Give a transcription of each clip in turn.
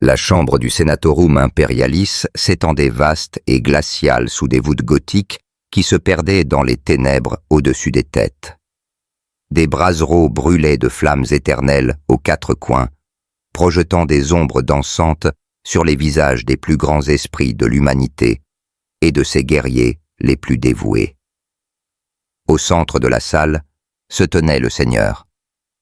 La chambre du Senatorum Imperialis s'étendait vaste et glaciale sous des voûtes gothiques qui se perdaient dans les ténèbres au-dessus des têtes. Des brasereaux brûlaient de flammes éternelles aux quatre coins, projetant des ombres dansantes sur les visages des plus grands esprits de l'humanité et de ses guerriers les plus dévoués. Au centre de la salle se tenait le Seigneur,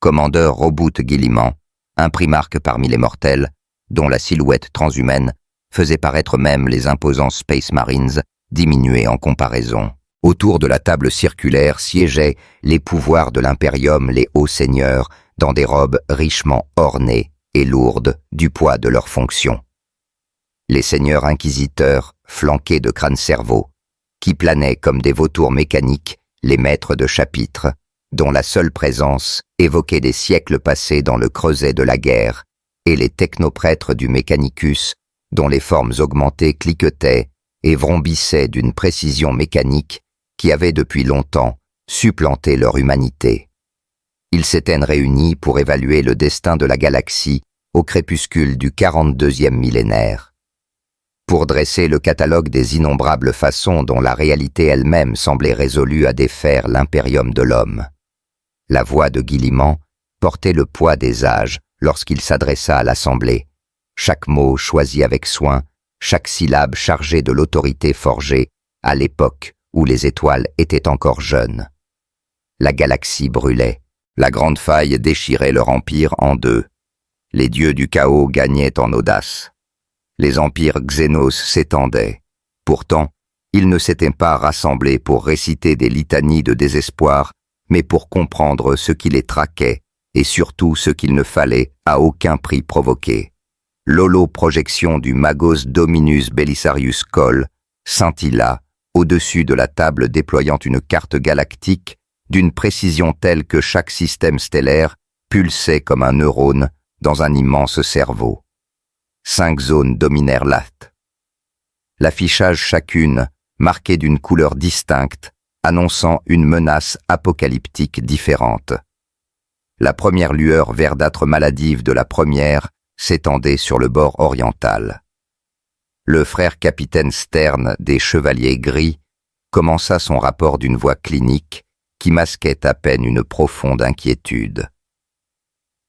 commandeur Roboute Guilliman, un primarque parmi les mortels, dont la silhouette transhumaine faisait paraître même les imposants Space Marines diminués en comparaison. Autour de la table circulaire siégeaient les pouvoirs de l'Imperium, les hauts seigneurs, dans des robes richement ornées et lourdes du poids de leurs fonctions. Les seigneurs inquisiteurs, flanqués de crânes-cerveaux, qui planaient comme des vautours mécaniques, les maîtres de chapitre, dont la seule présence évoquait des siècles passés dans le creuset de la guerre, et les technoprêtres du Mechanicus, dont les formes augmentées cliquetaient et vrombissaient d'une précision mécanique qui avait depuis longtemps supplanté leur humanité. Ils s'étaient réunis pour évaluer le destin de la galaxie au crépuscule du 42e millénaire. Pour dresser le catalogue des innombrables façons dont la réalité elle-même semblait résolue à défaire l'impérium de l'homme. La voix de Guilliman portait le poids des âges lorsqu'il s'adressa à l'assemblée, chaque mot choisi avec soin, chaque syllabe chargée de l'autorité forgée à l'époque où les étoiles étaient encore jeunes. La galaxie brûlait, la grande faille déchirait leur empire en deux. Les dieux du chaos gagnaient en audace. Les empires xénos s'étendaient. Pourtant, ils ne s'étaient pas rassemblés pour réciter des litanies de désespoir, mais pour comprendre ce qui les traquait et surtout ce qu'il ne fallait à aucun prix provoquer. L'holo-projection du Magos Dominus Belisarius Col scintilla au-dessus de la table déployant une carte galactique d'une précision telle que chaque système stellaire pulsait comme un neurone dans un immense cerveau. 5 zones dominèrent l'acte. L'affichage chacune, marquée d'une couleur distincte, annonçant une menace apocalyptique différente. La première lueur verdâtre maladive de la première s'étendait sur le bord oriental. Le frère capitaine Stern des Chevaliers Gris commença son rapport d'une voix clinique qui masquait à peine une profonde inquiétude.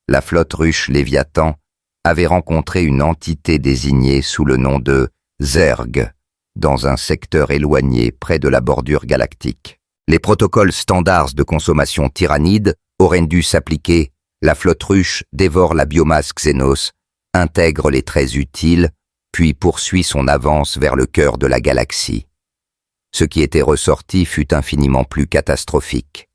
La flotte ruche Léviathan avait rencontré une entité désignée sous le nom de Zerg dans un secteur éloigné près de la bordure galactique. Les protocoles standards de consommation tyrannide auraient dû s'appliquer. La flotte ruche dévore la biomasse xénos, intègre les traits utiles, puis poursuit son avance vers le cœur de la galaxie. Ce qui était ressorti fut infiniment plus catastrophique.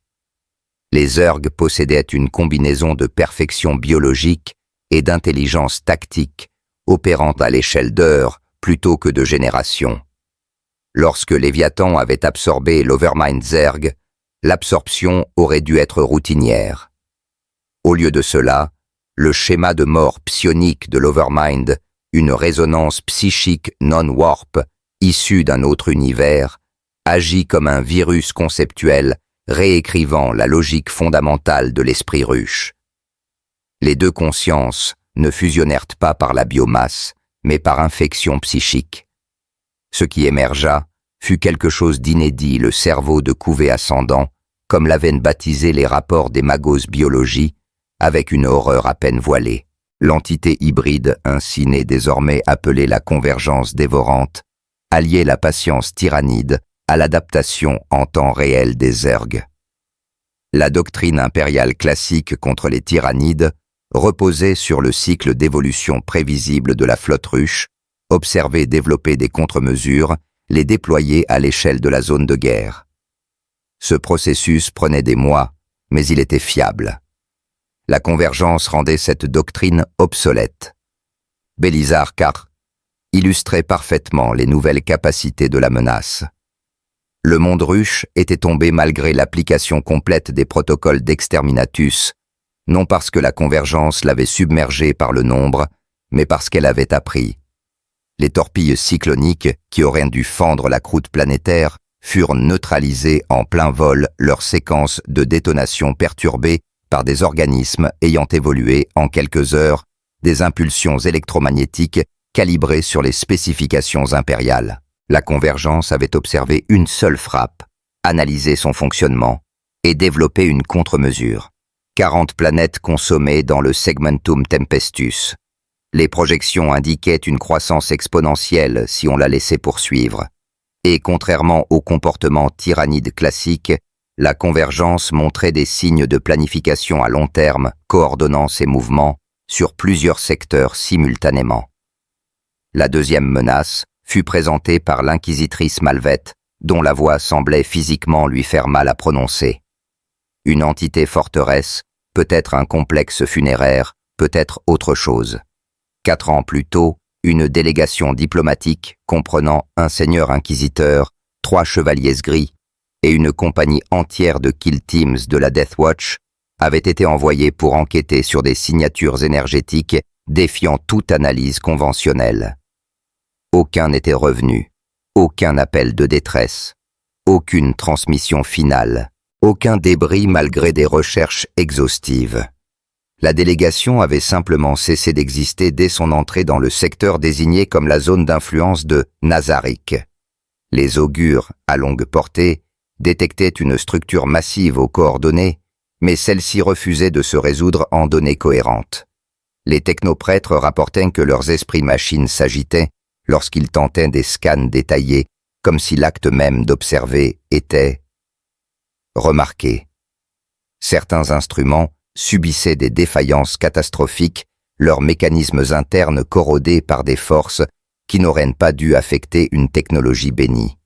Les Zerg possédaient une combinaison de perfection biologique et d'intelligence tactique, opérant à l'échelle d'heures plutôt que de générations. Lorsque Léviathan avait absorbé l'Overmind Zerg, l'absorption aurait dû être routinière. Au lieu de cela, le schéma de mort psionique de l'Overmind, une résonance psychique non-warp, issue d'un autre univers, agit comme un virus conceptuel réécrivant la logique fondamentale de l'esprit ruche. Les deux consciences ne fusionnèrent pas par la biomasse, mais par infection psychique. Ce qui émergea fut quelque chose d'inédit, le cerveau de couvée ascendant, comme l'avaient baptisé les rapports des Magos biologie, avec une horreur à peine voilée. L'entité hybride, ainsi née désormais appelée la convergence dévorante, alliait la patience tyrannide à l'adaptation en temps réel des Zerg. La doctrine impériale classique contre les tyrannides reposait sur le cycle d'évolution prévisible de la flotte ruche, observer développer des contre-mesures, les déployer à l'échelle de la zone de guerre. Ce processus prenait des mois, mais il était fiable. La convergence rendait cette doctrine obsolète. Bélisar IV illustrait parfaitement les nouvelles capacités de la menace. Le monde ruche était tombé malgré l'application complète des protocoles d'Exterminatus, non parce que la convergence l'avait submergé par le nombre, mais parce qu'elle avait appris. Les torpilles cycloniques, qui auraient dû fendre la croûte planétaire, furent neutralisées en plein vol, leur séquence de détonation perturbée par des organismes ayant évolué en quelques heures des impulsions électromagnétiques calibrées sur les spécifications impériales. La convergence avait observé une seule frappe, analysé son fonctionnement et développé une contre-mesure. 40 planètes consommées dans le Segmentum Tempestus. Les projections indiquaient une croissance exponentielle si on la laissait poursuivre. Et contrairement au comportement tyrannide classique, la convergence montrait des signes de planification à long terme, coordonnant ses mouvements sur plusieurs secteurs simultanément. La deuxième menace fut présentée par l'inquisitrice Malvette, dont la voix semblait physiquement lui faire mal à prononcer. Une entité forteresse, peut-être un complexe funéraire, peut-être autre chose. 4 ans plus tôt, une délégation diplomatique comprenant un seigneur inquisiteur, 3 chevaliers gris et une compagnie entière de kill teams de la Death Watch avait été envoyée pour enquêter sur des signatures énergétiques défiant toute analyse conventionnelle. Aucun n'était revenu, aucun appel de détresse, aucune transmission finale, aucun débris malgré des recherches exhaustives. La délégation avait simplement cessé d'exister dès son entrée dans le secteur désigné comme la zone d'influence de Nazarick. Les augures, à longue portée, détectaient une structure massive aux coordonnées, mais celle-ci refusait de se résoudre en données cohérentes. Les technoprêtres rapportaient que leurs esprits-machines s'agitaient lorsqu'ils tentaient des scans détaillés, comme si l'acte même d'observer était remarqué. Certains instruments subissaient des défaillances catastrophiques, leurs mécanismes internes corrodés par des forces qui n'auraient pas dû affecter une technologie bénie.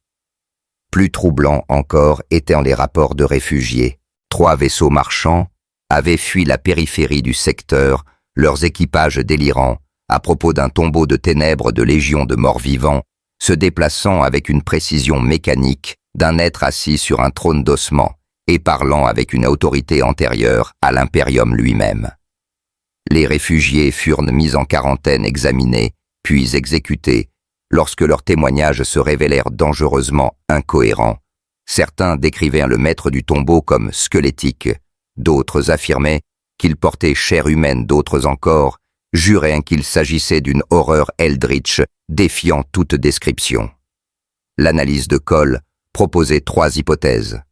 Plus troublant encore étaient les rapports de réfugiés. 3 vaisseaux marchands avaient fui la périphérie du secteur, leurs équipages délirants, à propos d'un tombeau de ténèbres de légions de morts-vivants, se déplaçant avec une précision mécanique d'un être assis sur un trône d'ossements et parlant avec une autorité antérieure à l'impérium lui-même. Les réfugiés furent mis en quarantaine, examinés, puis exécutés, lorsque leurs témoignages se révélèrent dangereusement incohérents. Certains décrivaient le maître du tombeau comme squelettique, d'autres affirmaient qu'il portait chair humaine, d'autres encore juraient qu'il s'agissait d'une horreur eldritch défiant toute description. L'analyse de Cole proposait 3 hypothèses.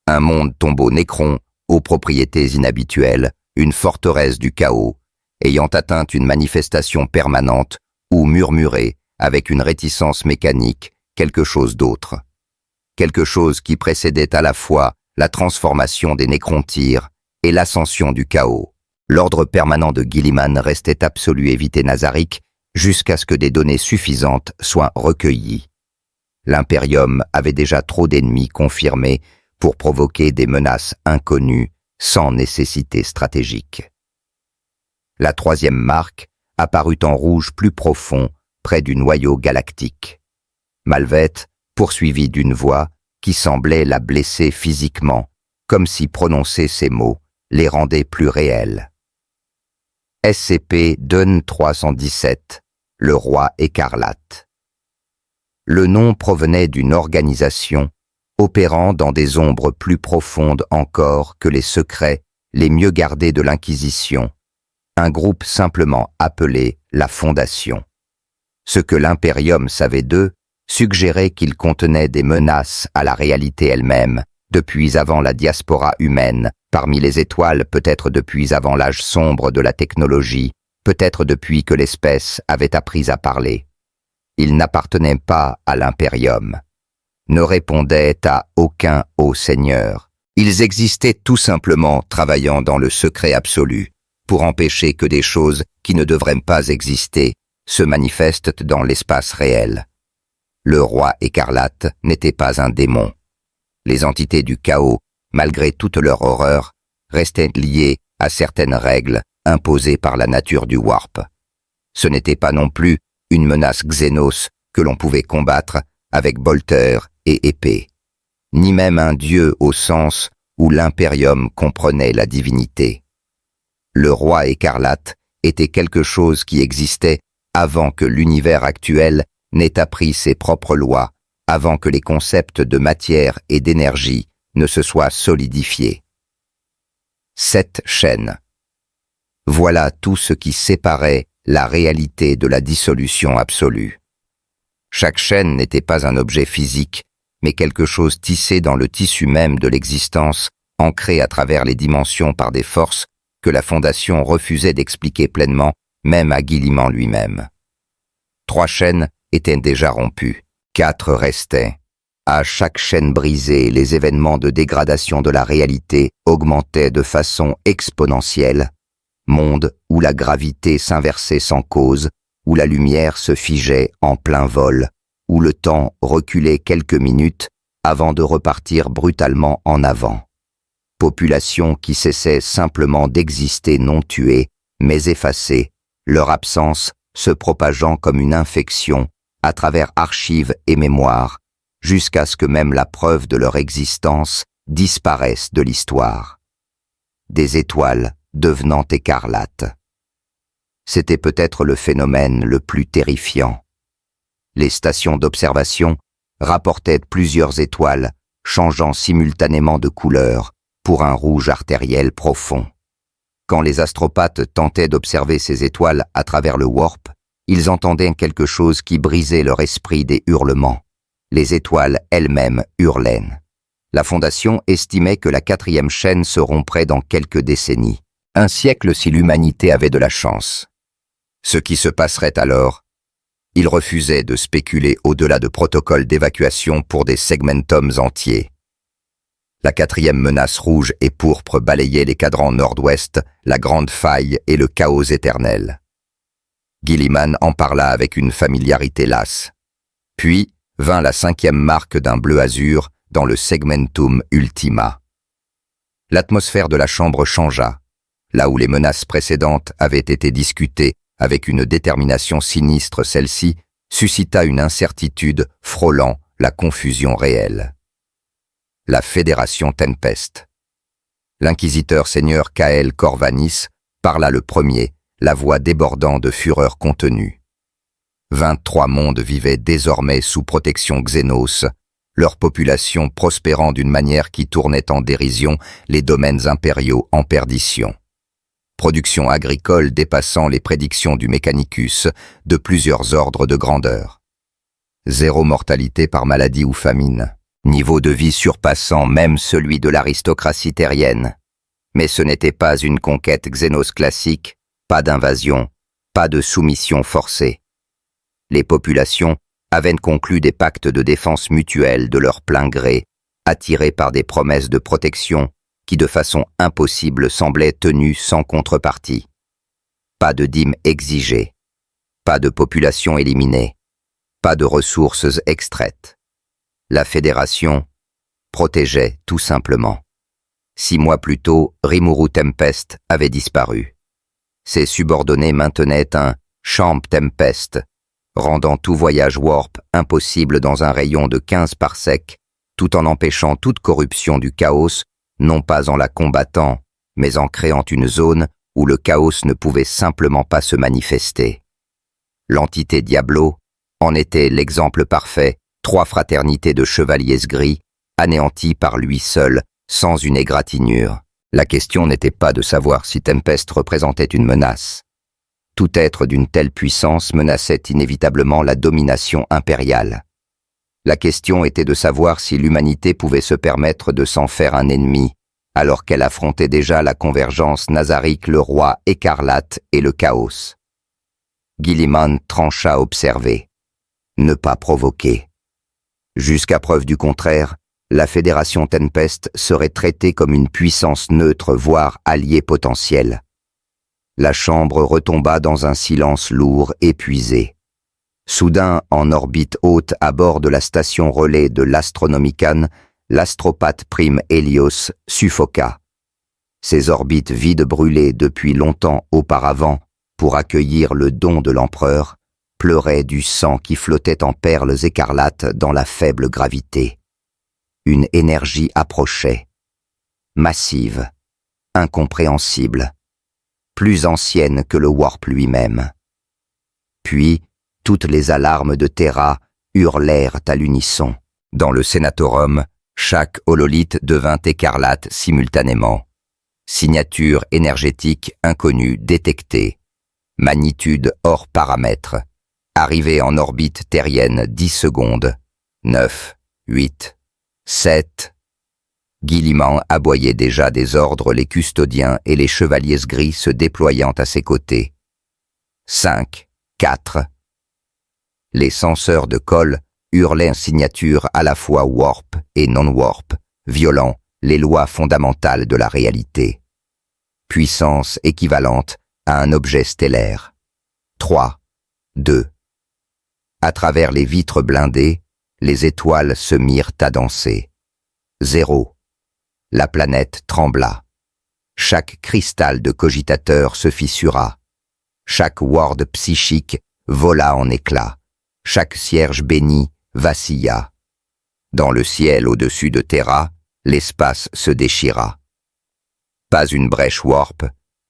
Un monde tombeau nécron aux propriétés inhabituelles, une forteresse du chaos, ayant atteint une manifestation permanente ou murmurée avec une réticence mécanique, quelque chose d'autre. Quelque chose qui précédait à la fois la transformation des nécrontyres et l'ascension du chaos. L'ordre permanent de Guilliman restait absolu, éviter Nazarick jusqu'à ce que des données suffisantes soient recueillies. L'Imperium avait déjà trop d'ennemis confirmés pour provoquer des menaces inconnues sans nécessité stratégique. La 3e marque apparut en rouge plus profond près du noyau galactique. Malvette poursuivit d'une voix qui semblait la blesser physiquement, comme si prononcer ces mots les rendait plus réels. SCP-DUN-317, le roi écarlate. Le nom provenait d'une organisation opérant dans des ombres plus profondes encore que les secrets les mieux gardés de l'Inquisition, un groupe simplement appelé la Fondation. Ce que l'Imperium savait d'eux suggérait qu'ils contenaient des menaces à la réalité elle-même, depuis avant la diaspora humaine, parmi les étoiles, peut-être depuis avant l'âge sombre de la technologie, peut-être depuis que l'espèce avait appris à parler. Ils n'appartenaient pas à l'Imperium, ne répondaient à aucun haut seigneur. Ils existaient tout simplement travaillant dans le secret absolu, pour empêcher que des choses qui ne devraient pas exister se manifestent dans l'espace réel. Le roi écarlate n'était pas un démon. Les entités du chaos, malgré toute leur horreur, restaient liées à certaines règles imposées par la nature du warp. Ce n'était pas non plus une menace xénos que l'on pouvait combattre avec bolter et épée, ni même un dieu au sens où l'Imperium comprenait la divinité. Le roi écarlate était quelque chose qui existait avant que l'univers actuel n'ait appris ses propres lois, avant que les concepts de matière et d'énergie ne se soient solidifiés. 7 chaînes. Voilà tout ce qui séparait la réalité de la dissolution absolue. Chaque chaîne n'était pas un objet physique, mais quelque chose tissé dans le tissu même de l'existence, ancré à travers les dimensions par des forces que la Fondation refusait d'expliquer pleinement, même à Guilliman lui-même. 3 chaînes étaient déjà rompues, 4 restaient. À chaque chaîne brisée, les événements de dégradation de la réalité augmentaient de façon exponentielle, monde où la gravité s'inversait sans cause, où la lumière se figeait en plein vol, où le temps reculait quelques minutes avant de repartir brutalement en avant. Populations qui cessaient simplement d'exister non tuées, mais effacées, leur absence se propageant comme une infection à travers archives et mémoires, jusqu'à ce que même la preuve de leur existence disparaisse de l'histoire. Des étoiles devenant écarlates. C'était peut-être le phénomène le plus terrifiant. Les stations d'observation rapportaient plusieurs étoiles changeant simultanément de couleur pour un rouge artériel profond. Quand les astropathes tentaient d'observer ces étoiles à travers le warp, ils entendaient quelque chose qui brisait leur esprit des hurlements. Les étoiles elles-mêmes hurlaient. La Fondation estimait que la 4e chaîne se romprait dans quelques décennies. Un siècle si l'humanité avait de la chance. Ce qui se passerait alors? Ils refusaient de spéculer au-delà de protocoles d'évacuation pour des segmentums entiers. La 4e menace rouge et pourpre balayait les cadrans nord-ouest, la grande faille et le chaos éternel. Guilliman en parla avec une familiarité lasse. Puis vint la 5e marque d'un bleu azur dans le segmentum ultima. L'atmosphère de la chambre changea. Là où les menaces précédentes avaient été discutées avec une détermination sinistre, celle-ci suscita une incertitude frôlant la confusion réelle. La Fédération Tempest. L'inquisiteur seigneur Kael Corvanis parla le premier, la voix débordant de fureur contenue. 23 mondes vivaient désormais sous protection Xénos, leur population prospérant d'une manière qui tournait en dérision les domaines impériaux en perdition. Production agricole dépassant les prédictions du Mechanicus de plusieurs ordres de grandeur. 0 mortalité par maladie ou famine. Niveau de vie surpassant même celui de l'aristocratie terrienne. Mais ce n'était pas une conquête Xénos classique, pas d'invasion, pas de soumission forcée. Les populations avaient conclu des pactes de défense mutuelle de leur plein gré, attirés par des promesses de protection qui de façon impossible semblaient tenues sans contrepartie. Pas de dîmes exigées, pas de population éliminée, pas de ressources extraites. La Fédération protégeait tout simplement. 6 mois plus tôt, Rimuru Tempest avait disparu. Ses subordonnés maintenaient un Champ Tempest, rendant tout voyage warp impossible dans un rayon de 15 parsecs, tout en empêchant toute corruption du chaos, non pas en la combattant, mais en créant une zone où le chaos ne pouvait simplement pas se manifester. L'entité Diablo en était l'exemple parfait, 3 fraternités de chevaliers gris, anéanties par lui seul, sans une égratignure. La question n'était pas de savoir si Tempest représentait une menace. Tout être d'une telle puissance menaçait inévitablement la domination impériale. La question était de savoir si l'humanité pouvait se permettre de s'en faire un ennemi, alors qu'elle affrontait déjà la convergence Nazarick, le roi écarlate et le chaos. Guilliman trancha observer. Ne pas provoquer. Jusqu'à preuve du contraire, la Fédération Tempest serait traitée comme une puissance neutre, voire alliée potentielle. La chambre retomba dans un silence lourd, épuisé. Soudain, en orbite haute à bord de la station relais de l'Astronomican, l'astropathe Prime Helios suffoqua. Ses orbites vides brûlées depuis longtemps auparavant pour accueillir le don de l'empereur, pleuraient du sang qui flottait en perles écarlates dans la faible gravité. Une énergie approchait, massive, incompréhensible, plus ancienne que le warp lui-même. Puis, toutes les alarmes de Terra hurlèrent à l'unisson. Dans le Sénatorum, chaque hololithe devint écarlate simultanément. Signature énergétique inconnue détectée. Magnitude hors paramètre. Arrivée en orbite terrienne 10 secondes. 9, 8, 7. Guilliman aboyait déjà des ordres les custodiens et les chevaliers gris se déployant à ses côtés. 5, 4. Les censeurs de Cole hurlaient signature à la fois warp et non-warp, violant les lois fondamentales de la réalité. Puissance équivalente à un objet stellaire. 3, 2. À travers les vitres blindées, les étoiles se mirent à danser. 0. La planète trembla. Chaque cristal de cogitateur se fissura. Chaque ward psychique vola en éclats. Chaque cierge béni vacilla. Dans le ciel au-dessus de Terra, l'espace se déchira. Pas une brèche warp,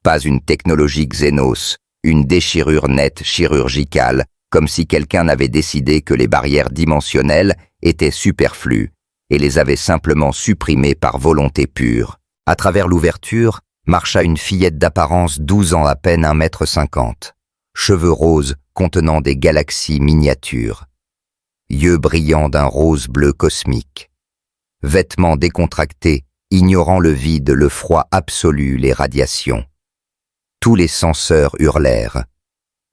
pas une technologie Xenos, une déchirure nette chirurgicale, comme si quelqu'un avait décidé que les barrières dimensionnelles étaient superflues et les avait simplement supprimées par volonté pure. À travers l'ouverture, marcha une fillette d'apparence 12 ans à peine 1,50 m, cheveux roses contenant des galaxies miniatures, yeux brillants d'un rose bleu cosmique, vêtements décontractés, ignorant le vide, le froid absolu, les radiations. Tous les censeurs hurlèrent.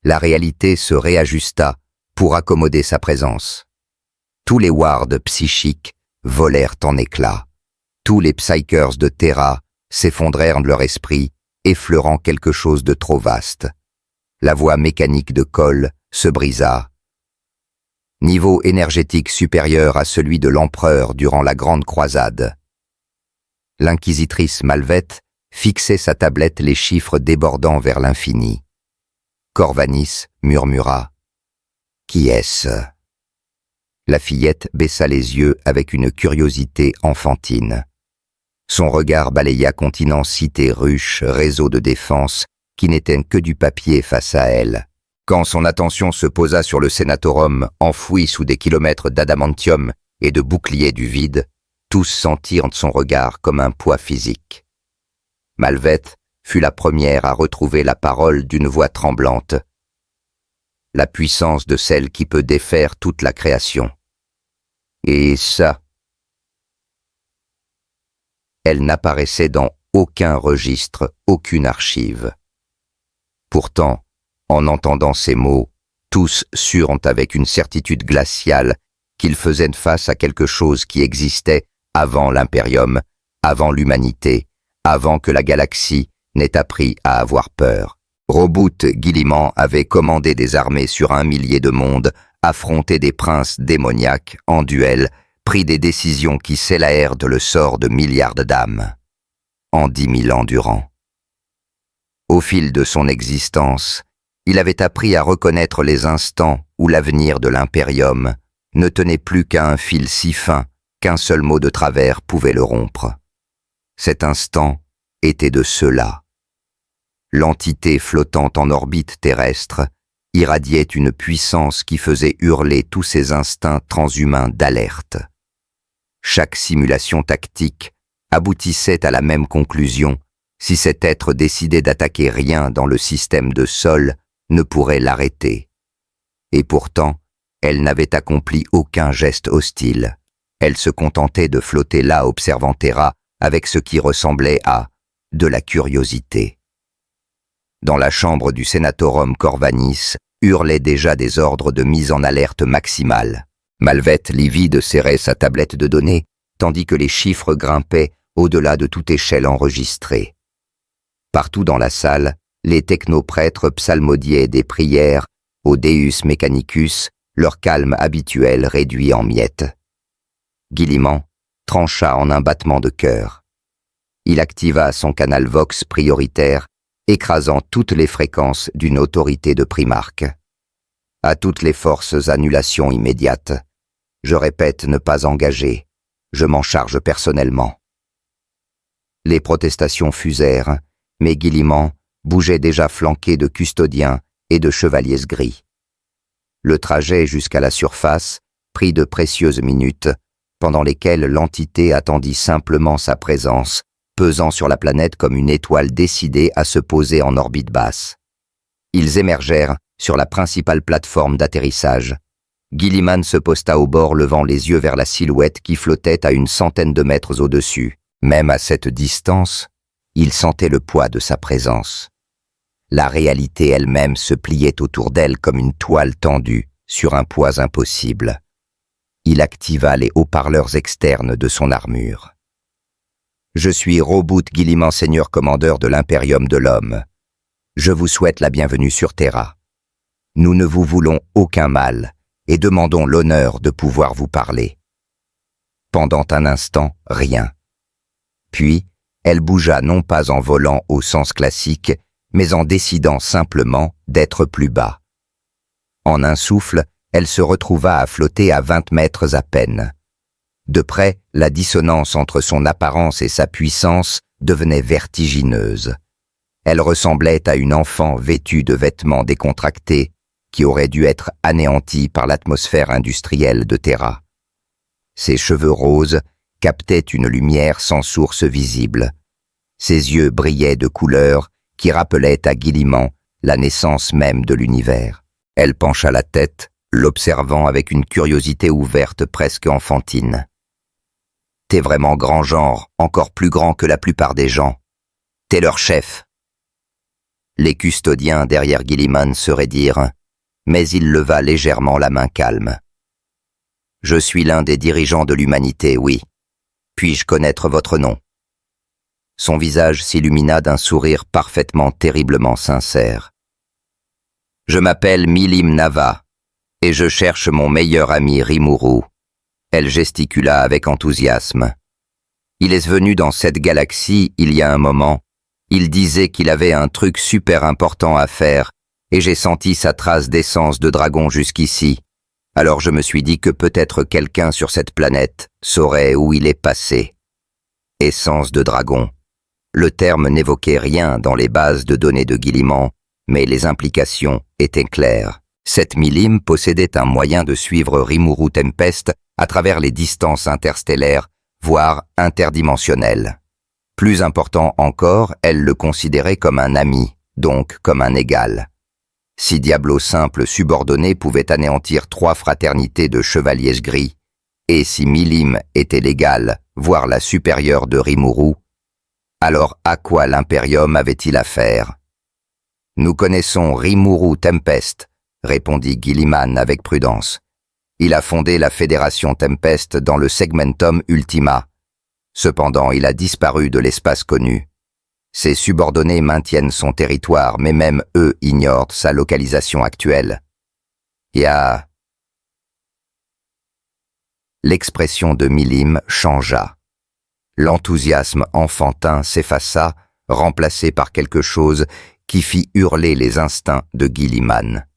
La réalité se réajusta pour accommoder sa présence. Tous les wards psychiques volèrent en éclats. Tous les psychers de Terra s'effondrèrent de leur esprit, effleurant quelque chose de trop vaste. La voie mécanique de Cole se brisa. Niveau énergétique supérieur à celui de l'empereur durant la Grande Croisade. L'inquisitrice Malvette fixait sa tablette, les chiffres débordant vers l'infini. Corvanis murmura « Qui est-ce » La fillette baissa les yeux avec une curiosité enfantine. Son regard balaya continent, cité, ruche, réseau de défense, qui n'était que du papier face à elle. Quand son attention se posa sur le sénatorum, enfoui sous des kilomètres d'adamantium et de boucliers du vide, tous sentirent son regard comme un poids physique. Malvette fut la première à retrouver la parole d'une voix tremblante. La puissance de celle qui peut défaire toute la création. Et ça, elle n'apparaissait dans aucun registre, aucune archive. Pourtant, en entendant ces mots, tous surent avec une certitude glaciale qu'ils faisaient face à quelque chose qui existait avant l'Imperium, avant l'humanité, avant que la galaxie n'ait appris à avoir peur. Roboute Guilliman avait commandé des armées sur 1 millier de mondes, affronté des princes démoniaques en duel, pris des décisions qui scellèrent le sort de milliards d'âmes, en 10 000 ans durant. Au fil de son existence, il avait appris à reconnaître les instants où l'avenir de l'Imperium ne tenait plus qu'à un fil si fin qu'un seul mot de travers pouvait le rompre. Cet instant était de ceux-là. L'entité flottant en orbite terrestre irradiait une puissance qui faisait hurler tous ses instincts transhumains d'alerte. Chaque simulation tactique aboutissait à la même conclusion: si cet être décidait d'attaquer, rien dans le système de sol ne pourrait l'arrêter. Et pourtant, elle n'avait accompli aucun geste hostile. Elle se contentait de flotter là observant Terra avec ce qui ressemblait à de la curiosité. Dans la chambre du sénatorum, Corvanis hurlait déjà des ordres de mise en alerte maximale. Malvette, livide, serrait sa tablette de données, tandis que les chiffres grimpaient au-delà de toute échelle enregistrée. Partout dans la salle, les technoprêtres psalmodiaient des prières au Deus Mechanicus, leur calme habituel réduit en miettes. Guilliman trancha en un battement de cœur. Il activa son canal Vox prioritaire, écrasant toutes les fréquences d'une autorité de Primarque. À toutes les forces, annulation immédiate. Je répète, ne pas engager. Je m'en charge personnellement. Les protestations fusèrent, mais Guilliman bougeait déjà flanqué de custodiens et de chevaliers gris. Le trajet jusqu'à la surface prit de précieuses minutes, pendant lesquelles l'entité attendit simplement sa présence, pesant sur la planète comme une étoile décidée à se poser en orbite basse. Ils émergèrent sur la principale plateforme d'atterrissage. Guilliman se posta au bord, levant les yeux vers la silhouette qui flottait à une centaine de mètres au-dessus. Même à cette distance, il sentait le poids de sa présence. La réalité elle-même se pliait autour d'elle comme une toile tendue sur un poids impossible. Il activa les haut-parleurs externes de son armure. « Je suis Roboute Guilliman, seigneur commandeur de l'Impérium de l'Homme. Je vous souhaite la bienvenue sur Terra. Nous ne vous voulons aucun mal et demandons l'honneur de pouvoir vous parler. » Pendant un instant, rien. Puis, elle bougea non pas en volant au sens classique, mais en décidant simplement d'être plus bas. En un souffle, elle se retrouva à flotter à 20 mètres à peine. De près, la dissonance entre son apparence et sa puissance devenait vertigineuse. Elle ressemblait à une enfant vêtue de vêtements décontractés qui aurait dû être anéantie par l'atmosphère industrielle de Terra. Ses cheveux roses captaient une lumière sans source visible. Ses yeux brillaient de couleurs qui rappelaient à Guilliman la naissance même de l'univers. Elle pencha la tête, l'observant avec une curiosité ouverte presque enfantine. « T'es vraiment grand genre, encore plus grand que la plupart des gens. T'es leur chef. » Les custodiens derrière Guilliman se raidirent, mais il leva légèrement la main calme. « Je suis l'un des dirigeants de l'humanité, oui. Puis-je connaître votre nom ?» Son visage s'illumina d'un sourire parfaitement terriblement sincère. « Je m'appelle Milim Nava, et je cherche mon meilleur ami Rimuru. » Elle gesticula avec enthousiasme. « Il est venu dans cette galaxie il y a un moment. Il disait qu'il avait un truc super important à faire, et j'ai senti sa trace d'essence de dragon jusqu'ici. Alors je me suis dit que peut-être quelqu'un sur cette planète saurait où il est passé. » Essence de dragon. Le terme n'évoquait rien dans les bases de données de Guilliman, mais les implications étaient claires. Cette Milim possédait un moyen de suivre Rimuru Tempest à travers les distances interstellaires, voire interdimensionnelles. Plus important encore, elle le considérait comme un ami, donc comme un égal. Si Diablo simple subordonné pouvait anéantir 3 fraternités de chevaliers gris, et si Milim était l'égal, voire la supérieure de Rimuru, alors à quoi l'Impérium avait-il affaire? « Nous connaissons Rimuru Tempest, » répondit Guilliman avec prudence. « Il a fondé la Fédération Tempest dans le Segmentum Ultima. Cependant, il a disparu de l'espace connu. Ses subordonnés maintiennent son territoire, mais même eux ignorent sa localisation actuelle. L'expression de Milim changea. L'enthousiasme enfantin s'effaça, remplacé par quelque chose qui fit hurler les instincts de Guilliman.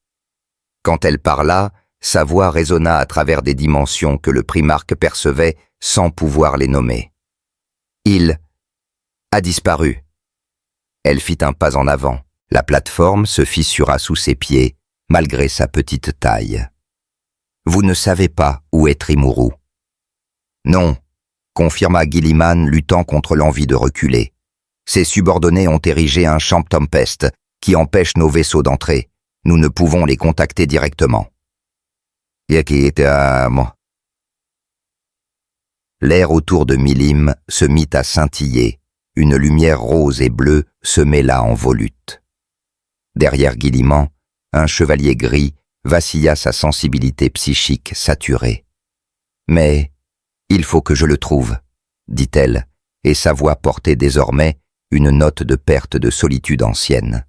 Quand elle parla, sa voix résonna à travers des dimensions que le primarque percevait sans pouvoir les nommer. « Il a disparu. » Elle fit un pas en avant. La plateforme se fissura sous ses pieds, malgré sa petite taille. « Vous ne savez pas où est Rimuru. »« Non, » confirma Guilliman, luttant contre l'envie de reculer. « Ses subordonnés ont érigé un champ Tempest qui empêche nos vaisseaux d'entrer. Nous ne pouvons les contacter directement. » L'air autour de Milim se mit à scintiller. Une lumière rose et bleue se mêla en volute. Derrière Guilliman, un chevalier gris vacilla, sa sensibilité psychique saturée. « Mais il faut que je le trouve, » dit-elle, et sa voix portait désormais une note de perte de solitude ancienne.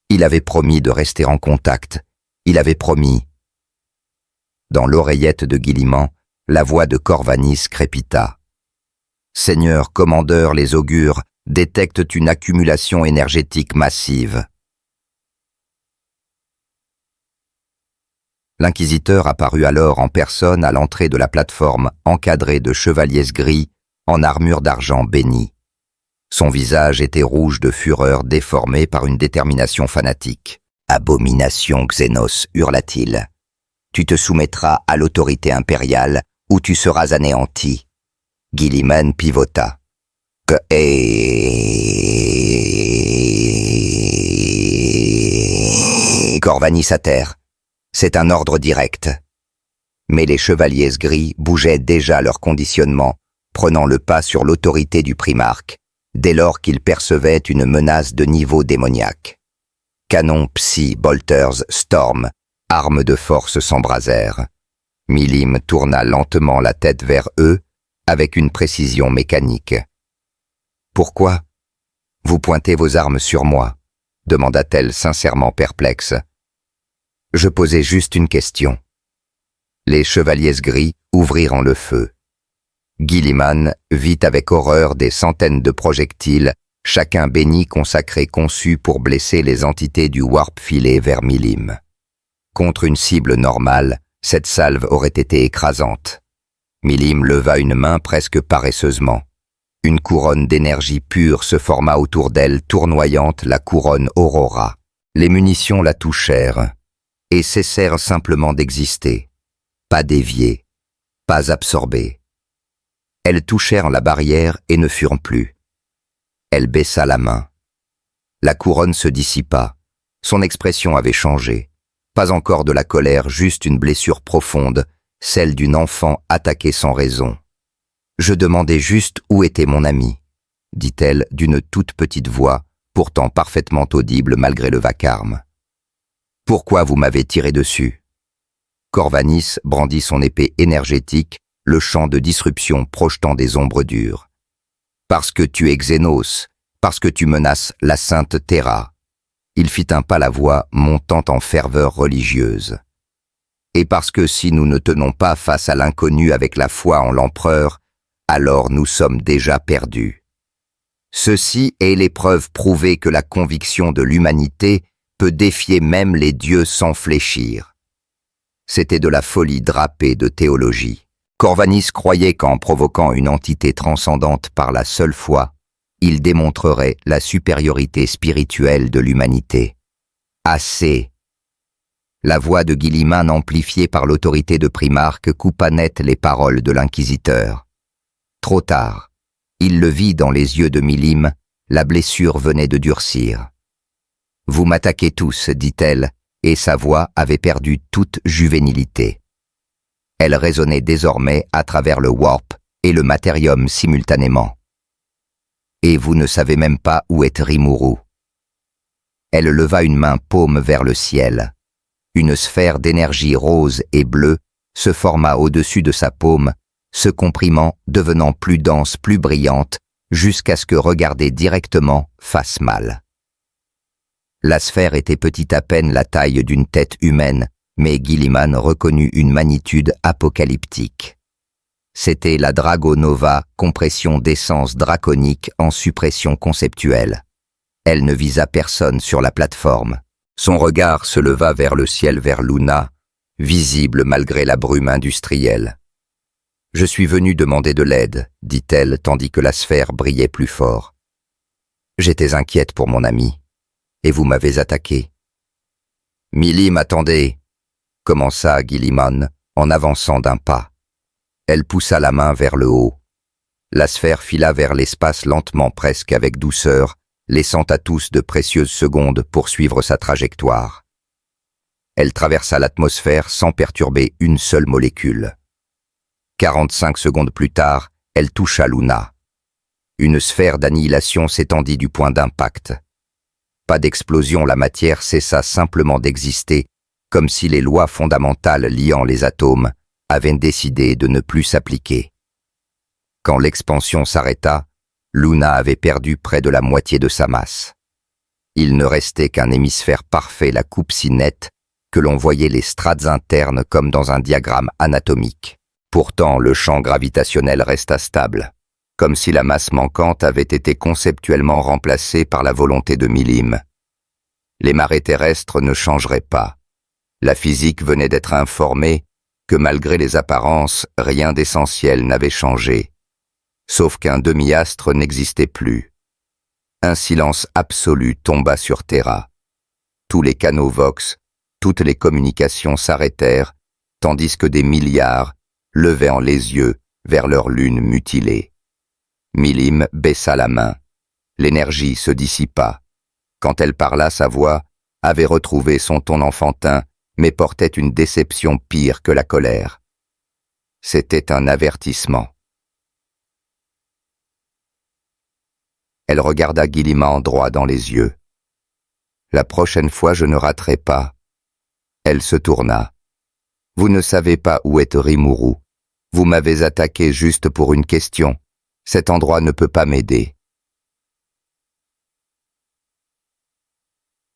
Il avait promis de rester en contact, il avait promis. Dans l'oreillette de Guilliman, la voix de Corvanis crépita. « Seigneur commandeur, les augures détectent une accumulation énergétique massive. » L'inquisiteur apparut alors en personne à l'entrée de la plateforme encadrée de chevaliers gris en armure d'argent bénie. Son visage était rouge de fureur déformé par une détermination fanatique. « Abomination, Xénos, hurla-t-il. Tu te soumettras à l'autorité impériale ou tu seras anéanti. » Guilliman pivota. « Corvanis à terre. C'est un ordre direct. Mais les chevaliers gris bougeaient déjà leur conditionnement, prenant le pas sur l'autorité du primarque, dès lors qu'ils percevaient une menace de niveau démoniaque. Canons, psy, bolters, storm, armes de force s'embrasèrent. Milim tourna lentement la tête vers eux, avec une précision mécanique. « Pourquoi ? Vous pointez vos armes sur moi ?» demanda-t-elle sincèrement perplexe. Je posais juste une question. Les chevaliers gris ouvrirent le feu. Guilliman vit avec horreur des centaines de projectiles, chacun béni consacré conçu pour blesser les entités du warp filé vers Milim. Contre une cible normale, cette salve aurait été écrasante. Milim leva une main presque paresseusement. Une couronne d'énergie pure se forma autour d'elle, tournoyante la couronne Aurora. Les munitions la touchèrent et cessèrent simplement d'exister, pas déviées, pas absorbées. Elles touchèrent la barrière et ne furent plus. Elle baissa la main. La couronne se dissipa. Son expression avait changé. Pas encore de la colère, juste une blessure profonde, celle d'une enfant attaquée sans raison. « Je demandais juste où était mon ami », dit-elle d'une toute petite voix, pourtant parfaitement audible malgré le vacarme. « Pourquoi vous m'avez tiré dessus ?» Corvanis brandit son épée énergétique, le champ de disruption projetant des ombres dures. « Parce que tu es Xénos, parce que tu menaces la sainte Terra. » Il fit un pas la voix montant en ferveur religieuse. « Et parce que si nous ne tenons pas face à l'inconnu avec la foi en l'empereur, alors nous sommes déjà perdus. Ceci est l'épreuve prouvée que la conviction de l'humanité peut défier même les dieux sans fléchir. » C'était de la folie drapée de théologie. Corvanis croyait qu'en provoquant une entité transcendante par la seule foi, il démontrerait la supériorité spirituelle de l'humanité. Assez. La voix de Guilliman, amplifiée par l'autorité de Primarque, coupa net les paroles de l'inquisiteur. Trop tard. Il le vit dans les yeux de Milim, la blessure venait de durcir. « Vous m'attaquez tous, dit-elle, et sa voix avait perdu toute juvénilité. Elle résonnait désormais à travers le warp et le matérium simultanément. « Et vous ne savez même pas où est Rimuru. » Elle leva une main paume vers le ciel. Une sphère d'énergie rose et bleue se forma au-dessus de sa paume, se comprimant, devenant plus dense, plus brillante, jusqu'à ce que regarder directement fasse mal. La sphère était petite à peine la taille d'une tête humaine, mais Guilliman reconnut une magnitude apocalyptique. C'était la Dragonova, compression d'essence draconique en suppression conceptuelle. Elle ne visa personne sur la plateforme. Son regard se leva vers le ciel, vers Luna, visible malgré la brume industrielle. « Je suis venu demander de l'aide, » dit-elle, tandis que la sphère brillait plus fort. « J'étais inquiète pour mon ami, et vous m'avez attaqué. »« Milim, attendez !» commença Guilliman, en avançant d'un pas. Elle poussa la main vers le haut. La sphère fila vers l'espace lentement, presque avec douceur, laissant à tous de précieuses secondes pour suivre sa trajectoire. Elle traversa l'atmosphère sans perturber une seule molécule. 45 secondes plus tard, elle toucha Luna. Une sphère d'annihilation s'étendit du point d'impact. Pas d'explosion, la matière cessa simplement d'exister, comme si les lois fondamentales liant les atomes avaient décidé de ne plus s'appliquer. Quand l'expansion s'arrêta, Luna avait perdu près de la moitié de sa masse. Il ne restait qu'un hémisphère parfait, la coupe si nette que l'on voyait les strates internes comme dans un diagramme anatomique. Pourtant, le champ gravitationnel resta stable, comme si la masse manquante avait été conceptuellement remplacée par la volonté de Milim. Les marées terrestres ne changeraient pas. La physique venait d'être informée que malgré les apparences, rien d'essentiel n'avait changé, sauf qu'un demi-astre n'existait plus. Un silence absolu tomba sur Terra. Tous les canaux Vox, toutes les communications s'arrêtèrent, tandis que des milliards levaient les yeux vers leur lune mutilée. Milim baissa la main. L'énergie se dissipa. Quand elle parla, sa voix, avait retrouvé son ton enfantin, mais portait une déception pire que la colère. C'était un avertissement. Elle regarda Guilliman droit dans les yeux. « La prochaine fois, je ne raterai pas. » Elle se tourna. « Vous ne savez pas où est Rimuru. Vous m'avez attaqué juste pour une question. Cet endroit ne peut pas m'aider. »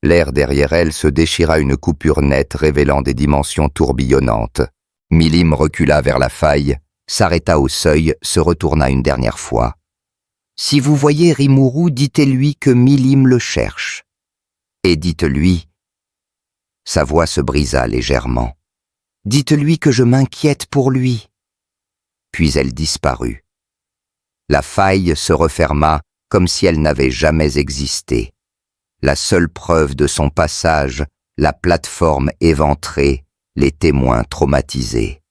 L'air derrière elle se déchira une coupure nette révélant des dimensions tourbillonnantes. Milim recula vers la faille, s'arrêta au seuil, se retourna une dernière fois. « Si vous voyez Rimuru, dites-lui que Milim le cherche. Et dites-lui... » Sa voix se brisa légèrement. « Dites-lui que je m'inquiète pour lui. » Puis elle disparut. La faille se referma comme si elle n'avait jamais existé. La seule preuve de son passage, la plateforme éventrée, les témoins traumatisés.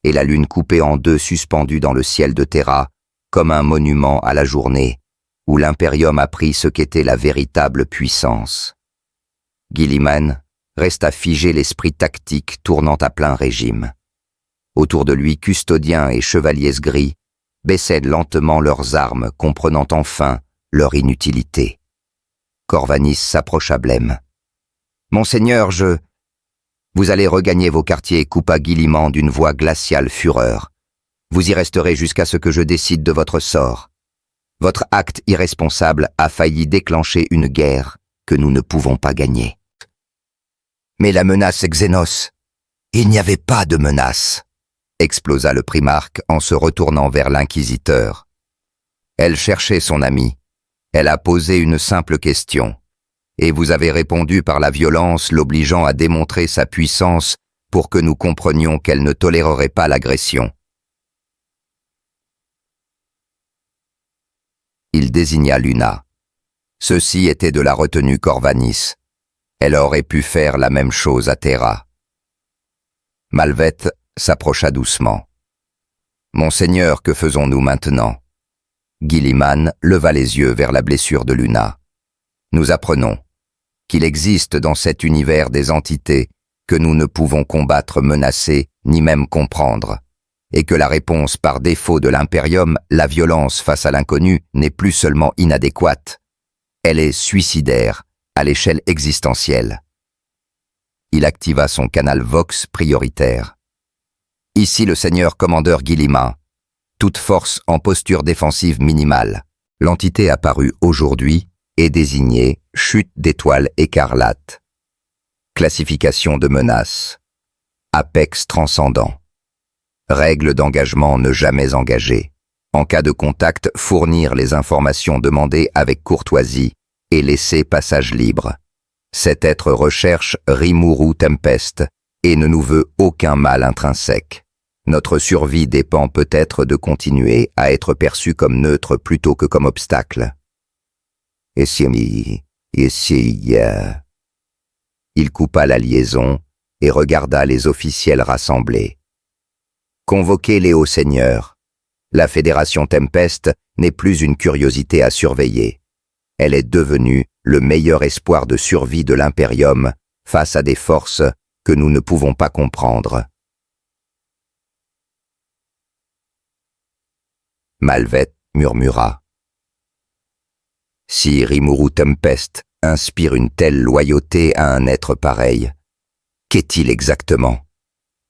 Et la lune coupée en deux suspendue dans le ciel de Terra, comme un monument à la journée, où l'Imperium apprit ce qu'était la véritable puissance. Guilliman resta figé, l'esprit tactique tournant à plein régime. Autour de lui, custodiens et chevaliers gris baissaient lentement leurs armes, comprenant enfin leur inutilité. Corvanis s'approcha blême. « Monseigneur, je... » « Vous allez regagner vos quartiers, coupa Guilliman d'une voix glaciale fureur. Vous y resterez jusqu'à ce que je décide de votre sort. Votre acte irresponsable a failli déclencher une guerre que nous ne pouvons pas gagner. » Mais la menace Xénos, il n'y avait pas de menace, explosa le primarque en se retournant vers l'inquisiteur. Elle cherchait son ami. Elle a posé une simple question. Et vous avez répondu par la violence, l'obligeant à démontrer sa puissance pour que nous comprenions qu'elle ne tolérerait pas l'agression. Il désigna Luna. Ceci était de la retenue Corvanis. Elle aurait pu faire la même chose à Terra. Malvette s'approcha doucement. « Monseigneur, que faisons-nous maintenant ?» Guilliman leva les yeux vers la blessure de Luna. « Nous apprenons qu'il existe dans cet univers des entités que nous ne pouvons combattre, menacer, ni même comprendre, et que la réponse par défaut de l'Imperium, la violence face à l'inconnu, n'est plus seulement inadéquate, elle est suicidaire à l'échelle existentielle. » Il activa son canal Vox prioritaire. « Ici le seigneur commandeur Guilliman, toute force en posture défensive minimale. » L'entité apparue aujourd'hui est désignée chute d'étoiles écarlates. Classification de menace. Apex transcendant. Règle d'engagement ne jamais engager. En cas de contact, fournir les informations demandées avec courtoisie et laisser passage libre. Cet être recherche Rimuru Tempest et ne nous veut aucun mal intrinsèque. Notre survie dépend peut-être de continuer à être perçu comme neutre plutôt que comme obstacle. Il coupa la liaison et regarda les officiels rassemblés. Convoquez les hauts seigneurs. La Fédération Tempest n'est plus une curiosité à surveiller. Elle est devenue le meilleur espoir de survie de l'Imperium face à des forces que nous ne pouvons pas comprendre. Malvette murmura. Si Rimuru Tempest inspire une telle loyauté à un être pareil, qu'est-il exactement?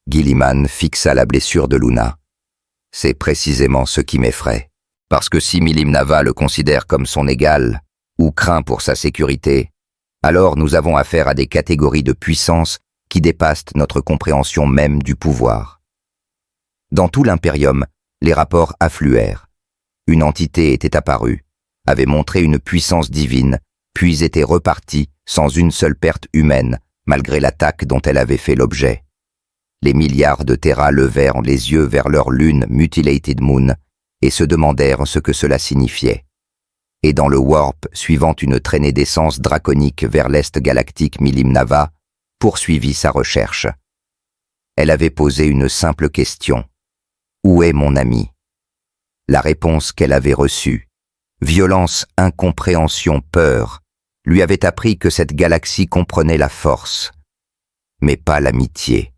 Guilliman fixa la blessure de Luna. C'est précisément ce qui m'effraie. Parce que si Milim Nava le considère comme son égal, ou craint pour sa sécurité, alors nous avons affaire à des catégories de puissance qui dépassent notre compréhension même du pouvoir. Dans tout l'Imperium, les rapports affluèrent. Une entité était apparue, avait montré une puissance divine, puis était repartie sans une seule perte humaine, malgré l'attaque dont elle avait fait l'objet. Les milliards de Terra levèrent les yeux vers leur lune Mutilated Moon et se demandèrent ce que cela signifiait. Et dans le warp, suivant une traînée d'essence draconique vers l'est galactique, Milim Nava poursuivit sa recherche. Elle avait posé une simple question. Où est mon ami? La réponse qu'elle avait reçue. Violence, incompréhension, peur, lui avait appris que cette galaxie comprenait la force, mais pas l'amitié.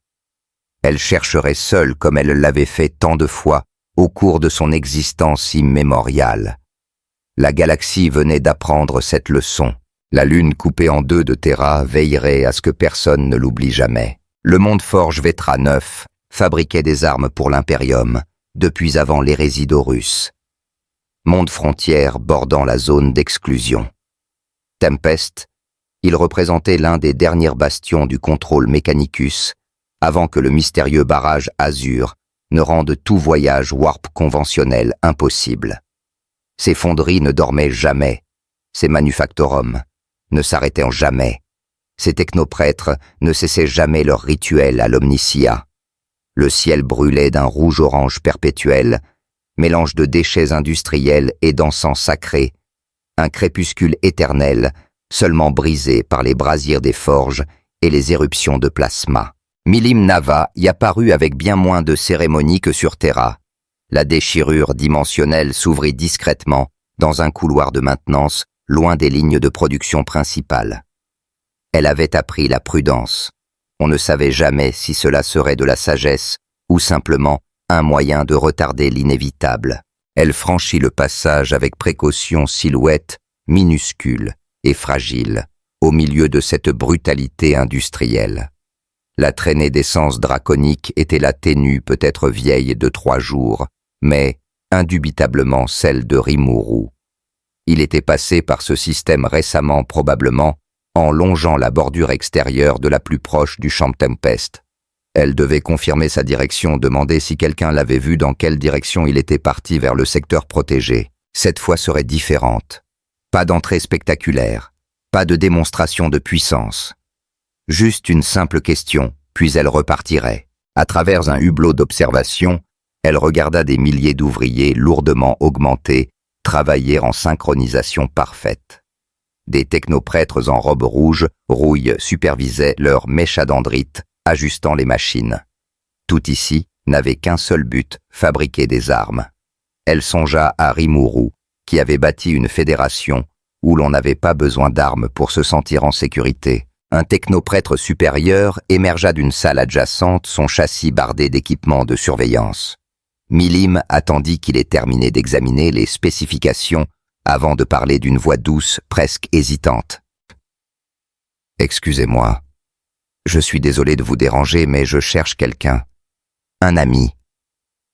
Elle chercherait seule comme elle l'avait fait tant de fois au cours de son existence immémoriale. La galaxie venait d'apprendre cette leçon. La lune coupée en deux de Terra veillerait à ce que personne ne l'oublie jamais. Le monde forge Vetra 9 fabriquait des armes pour l'Imperium, depuis avant l'hérésie d'Horus. Monde frontière bordant la zone d'exclusion. Tempest, il représentait l'un des derniers bastions du contrôle Mechanicus, avant que le mystérieux barrage Azur ne rende tout voyage warp conventionnel impossible. Ces fonderies ne dormaient jamais, ces manufactorums ne s'arrêtaient jamais, ces technoprêtres ne cessaient jamais leur rituel à l'Omnicia. Le ciel brûlait d'un rouge-orange perpétuel, mélange de déchets industriels et d'encens sacré, un crépuscule éternel, seulement brisé par les brasiers des forges et les éruptions de plasma. Milim Nava y apparut avec bien moins de cérémonie que sur Terra. La déchirure dimensionnelle s'ouvrit discrètement dans un couloir de maintenance loin des lignes de production principales. Elle avait appris la prudence. On ne savait jamais si cela serait de la sagesse ou simplement un moyen de retarder l'inévitable. Elle franchit le passage avec précaution, silhouette minuscule et fragile au milieu de cette brutalité industrielle. La traînée d'essence draconique était la ténue peut-être vieille de 3 jours, mais indubitablement celle de Rimuru. Il était passé par ce système récemment probablement en longeant la bordure extérieure de la plus proche du champ Tempest. Elle devait confirmer sa direction, demander si quelqu'un l'avait vu, dans quelle direction il était parti vers le secteur protégé. Cette fois serait différente. Pas d'entrée spectaculaire, pas de démonstration de puissance. Juste une simple question, puis elle repartirait. À travers un hublot d'observation, elle regarda des milliers d'ouvriers lourdement augmentés travailler en synchronisation parfaite. Des technoprêtres en robe rouge rouille supervisaient leurs méchadendrites, ajustant les machines. Tout ici n'avait qu'un seul but, fabriquer des armes. Elle songea à Rimuru, qui avait bâti une fédération où l'on n'avait pas besoin d'armes pour se sentir en sécurité. Un technoprêtre supérieur émergea d'une salle adjacente, son châssis bardé d'équipements de surveillance. Milim attendit qu'il ait terminé d'examiner les spécifications avant de parler d'une voix douce, presque hésitante. « Excusez-moi, je suis désolé de vous déranger, mais je cherche quelqu'un. Un ami.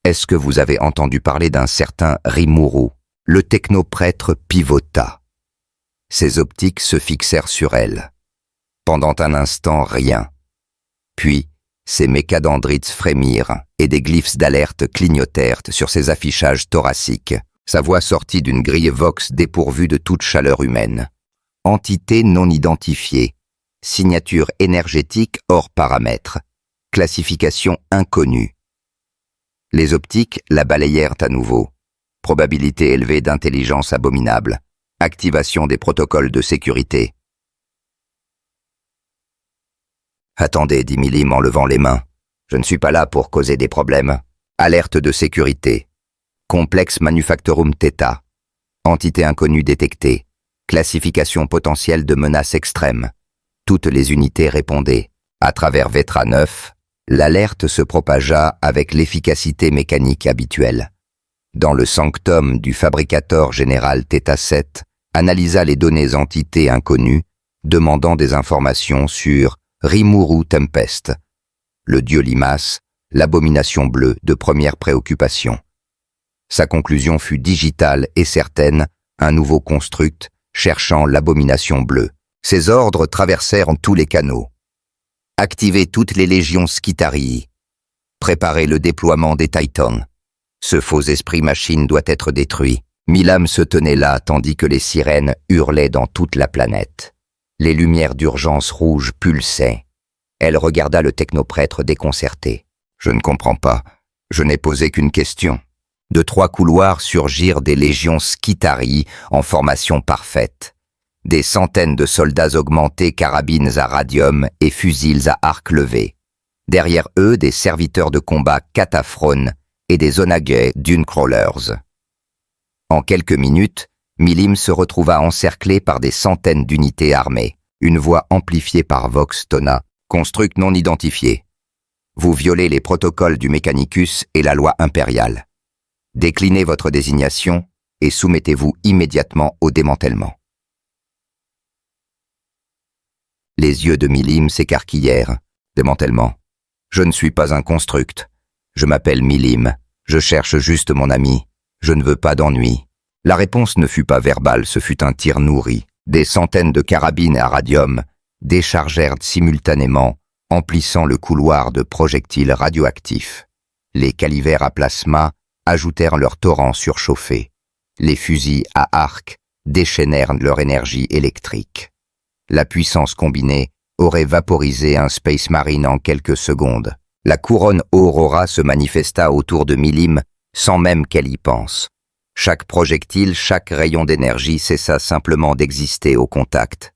Est-ce que vous avez entendu parler d'un certain Rimuru ?» Le technoprêtre pivota. Ses optiques se fixèrent sur elle. Pendant un instant, rien. Puis, ses mécadendrites frémirent et des glyphes d'alerte clignotèrent sur ses affichages thoraciques. Sa voix sortit d'une grille vox dépourvue de toute chaleur humaine. Entité non identifiée. Signature énergétique hors paramètres. Classification inconnue. Les optiques la balayèrent à nouveau. Probabilité élevée d'intelligence abominable. Activation des protocoles de sécurité. Attendez, dit Milim en levant les mains. Je ne suis pas là pour causer des problèmes. Alerte de sécurité. Complexe Manufactorum Theta. Entité inconnue détectée. Classification potentielle de menace extrême. Toutes les unités répondaient. À travers Vetra 9, l'alerte se propagea avec l'efficacité mécanique habituelle. Dans le sanctum du fabricateur général Theta 7, analysa les données entités inconnues, demandant des informations sur Rimuru Tempest, le dieu limace, l'abomination bleue de première préoccupation. Sa conclusion fut digitale et certaine, un nouveau construct cherchant l'abomination bleue. Ses ordres traversèrent tous les canaux. Activez toutes les légions Skitarii. Préparez le déploiement des Titans. Ce faux esprit machine doit être détruit. Milam se tenait là tandis que les sirènes hurlaient dans toute la planète. Les lumières d'urgence rouges pulsaient. Elle regarda le technoprêtre déconcerté. « Je ne comprends pas. Je n'ai posé qu'une question. » De 3 couloirs surgirent des légions Skitarii en formation parfaite. Des centaines de soldats augmentés, carabines à radium et fusils à arc levé. Derrière eux, des serviteurs de combat cataphones et des onagais dune crawlers. En quelques minutes, Milim se retrouva encerclé par des centaines d'unités armées. Une voix amplifiée par Vox tonna « Construct non identifié. Vous violez les protocoles du Mechanicus et la loi impériale. Déclinez votre désignation et soumettez-vous immédiatement au démantèlement. » Les yeux de Milim s'écarquillèrent. Démantèlement. Je ne suis pas un construct. Je m'appelle Milim. Je cherche juste mon ami. Je ne veux pas d'ennui. La réponse ne fut pas verbale, ce fut un tir nourri. Des centaines de carabines à radium déchargèrent simultanément, emplissant le couloir de projectiles radioactifs. Les calivers à plasma ajoutèrent leur torrent surchauffé. Les fusils à arc déchaînèrent leur énergie électrique. La puissance combinée aurait vaporisé un Space Marine en quelques secondes. La couronne Aurora se manifesta autour de Milim sans même qu'elle y pense. Chaque projectile, chaque rayon d'énergie cessa simplement d'exister au contact.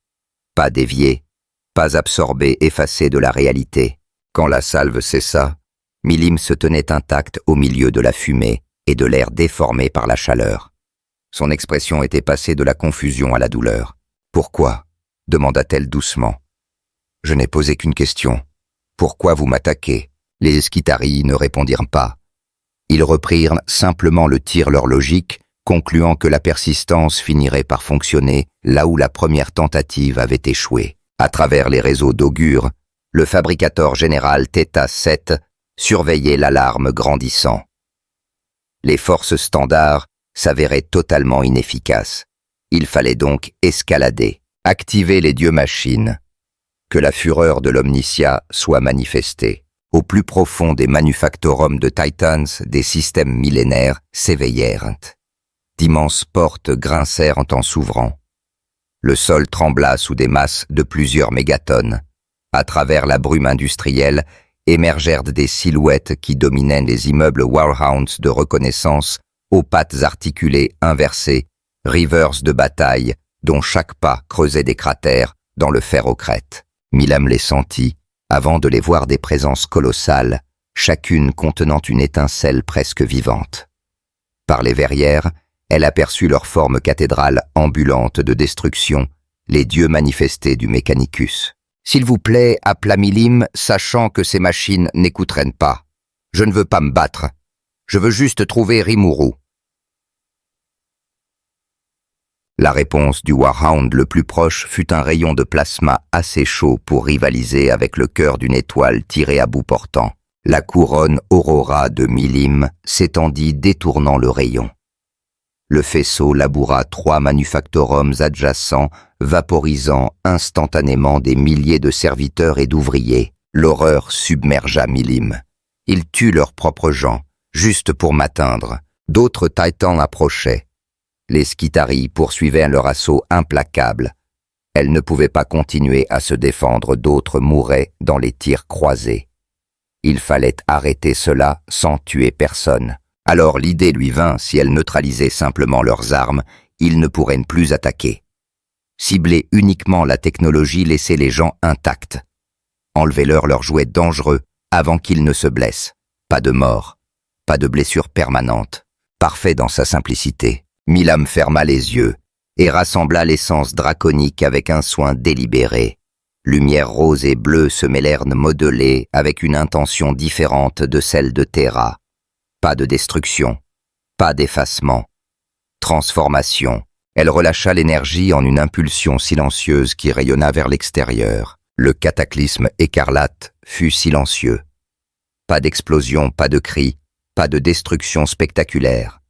Pas dévié, pas absorbé, effacé de la réalité. Quand la salve cessa, Milim se tenait intact au milieu de la fumée et de l'air déformé par la chaleur. Son expression était passée de la confusion à la douleur. « Pourquoi ?» demanda-t-elle doucement. « Je n'ai posé qu'une question. Pourquoi vous m'attaquez ?» Les Skitarii ne répondirent pas. Ils reprirent simplement le tir leur logique, concluant que la persistance finirait par fonctionner là où la première tentative avait échoué. À travers les réseaux d'augures, le fabricateur général Theta 7 surveillait l'alarme grandissant. Les forces standards s'avéraient totalement inefficaces. Il fallait donc escalader, activer les dieux-machines. Que la fureur de l'Omnicia soit manifestée. Au plus profond des manufactorums de Titans, des systèmes millénaires s'éveillèrent. D'immenses portes grincèrent en s'ouvrant. Le sol trembla sous des masses de plusieurs mégatonnes. À travers la brume industrielle, émergèrent des silhouettes qui dominaient les immeubles Warhounds de reconnaissance, aux pattes articulées inversées, rivers de bataille, dont chaque pas creusait des cratères dans le ferrocrète. Milim les sentit, avant de les voir des présences colossales, chacune contenant une étincelle presque vivante. Par les verrières, elle aperçut leur forme cathédrale ambulante de destruction, les dieux manifestés du Mechanicus. « S'il vous plaît, appela Milim, sachant que ces machines n'écouteraient pas. Je ne veux pas me battre. Je veux juste trouver Rimuru. » La réponse du Warhound le plus proche fut un rayon de plasma assez chaud pour rivaliser avec le cœur d'une étoile tirée à bout portant. La couronne Aurora de Milim s'étendit détournant le rayon. Le faisceau laboura 3 manufactorums adjacents, vaporisant instantanément des milliers de serviteurs et d'ouvriers. L'horreur submergea Milim. Ils tuent leurs propres gens, juste pour m'atteindre. D'autres Titans approchaient. Les Skitarii poursuivaient leur assaut implacable. Elles ne pouvaient pas continuer à se défendre, d'autres mouraient dans les tirs croisés. Il fallait arrêter cela sans tuer personne. Alors l'idée lui vint, si elles neutralisaient simplement leurs armes, ils ne pourraient plus attaquer. Cibler uniquement la technologie laissait les gens intacts. Enlevez-leur leurs jouets dangereux avant qu'ils ne se blessent. Pas de mort, pas de blessure permanente. Parfait dans sa simplicité. Milim ferma les yeux et rassembla l'essence draconique avec un soin délibéré. Lumière rose et bleue se mêlèrent modelées avec une intention différente de celle de Terra. Pas de destruction, pas d'effacement. Transformation. Elle relâcha l'énergie en une impulsion silencieuse qui rayonna vers l'extérieur. Le cataclysme écarlate fut silencieux. Pas d'explosion, pas de cris, pas de destruction spectaculaire.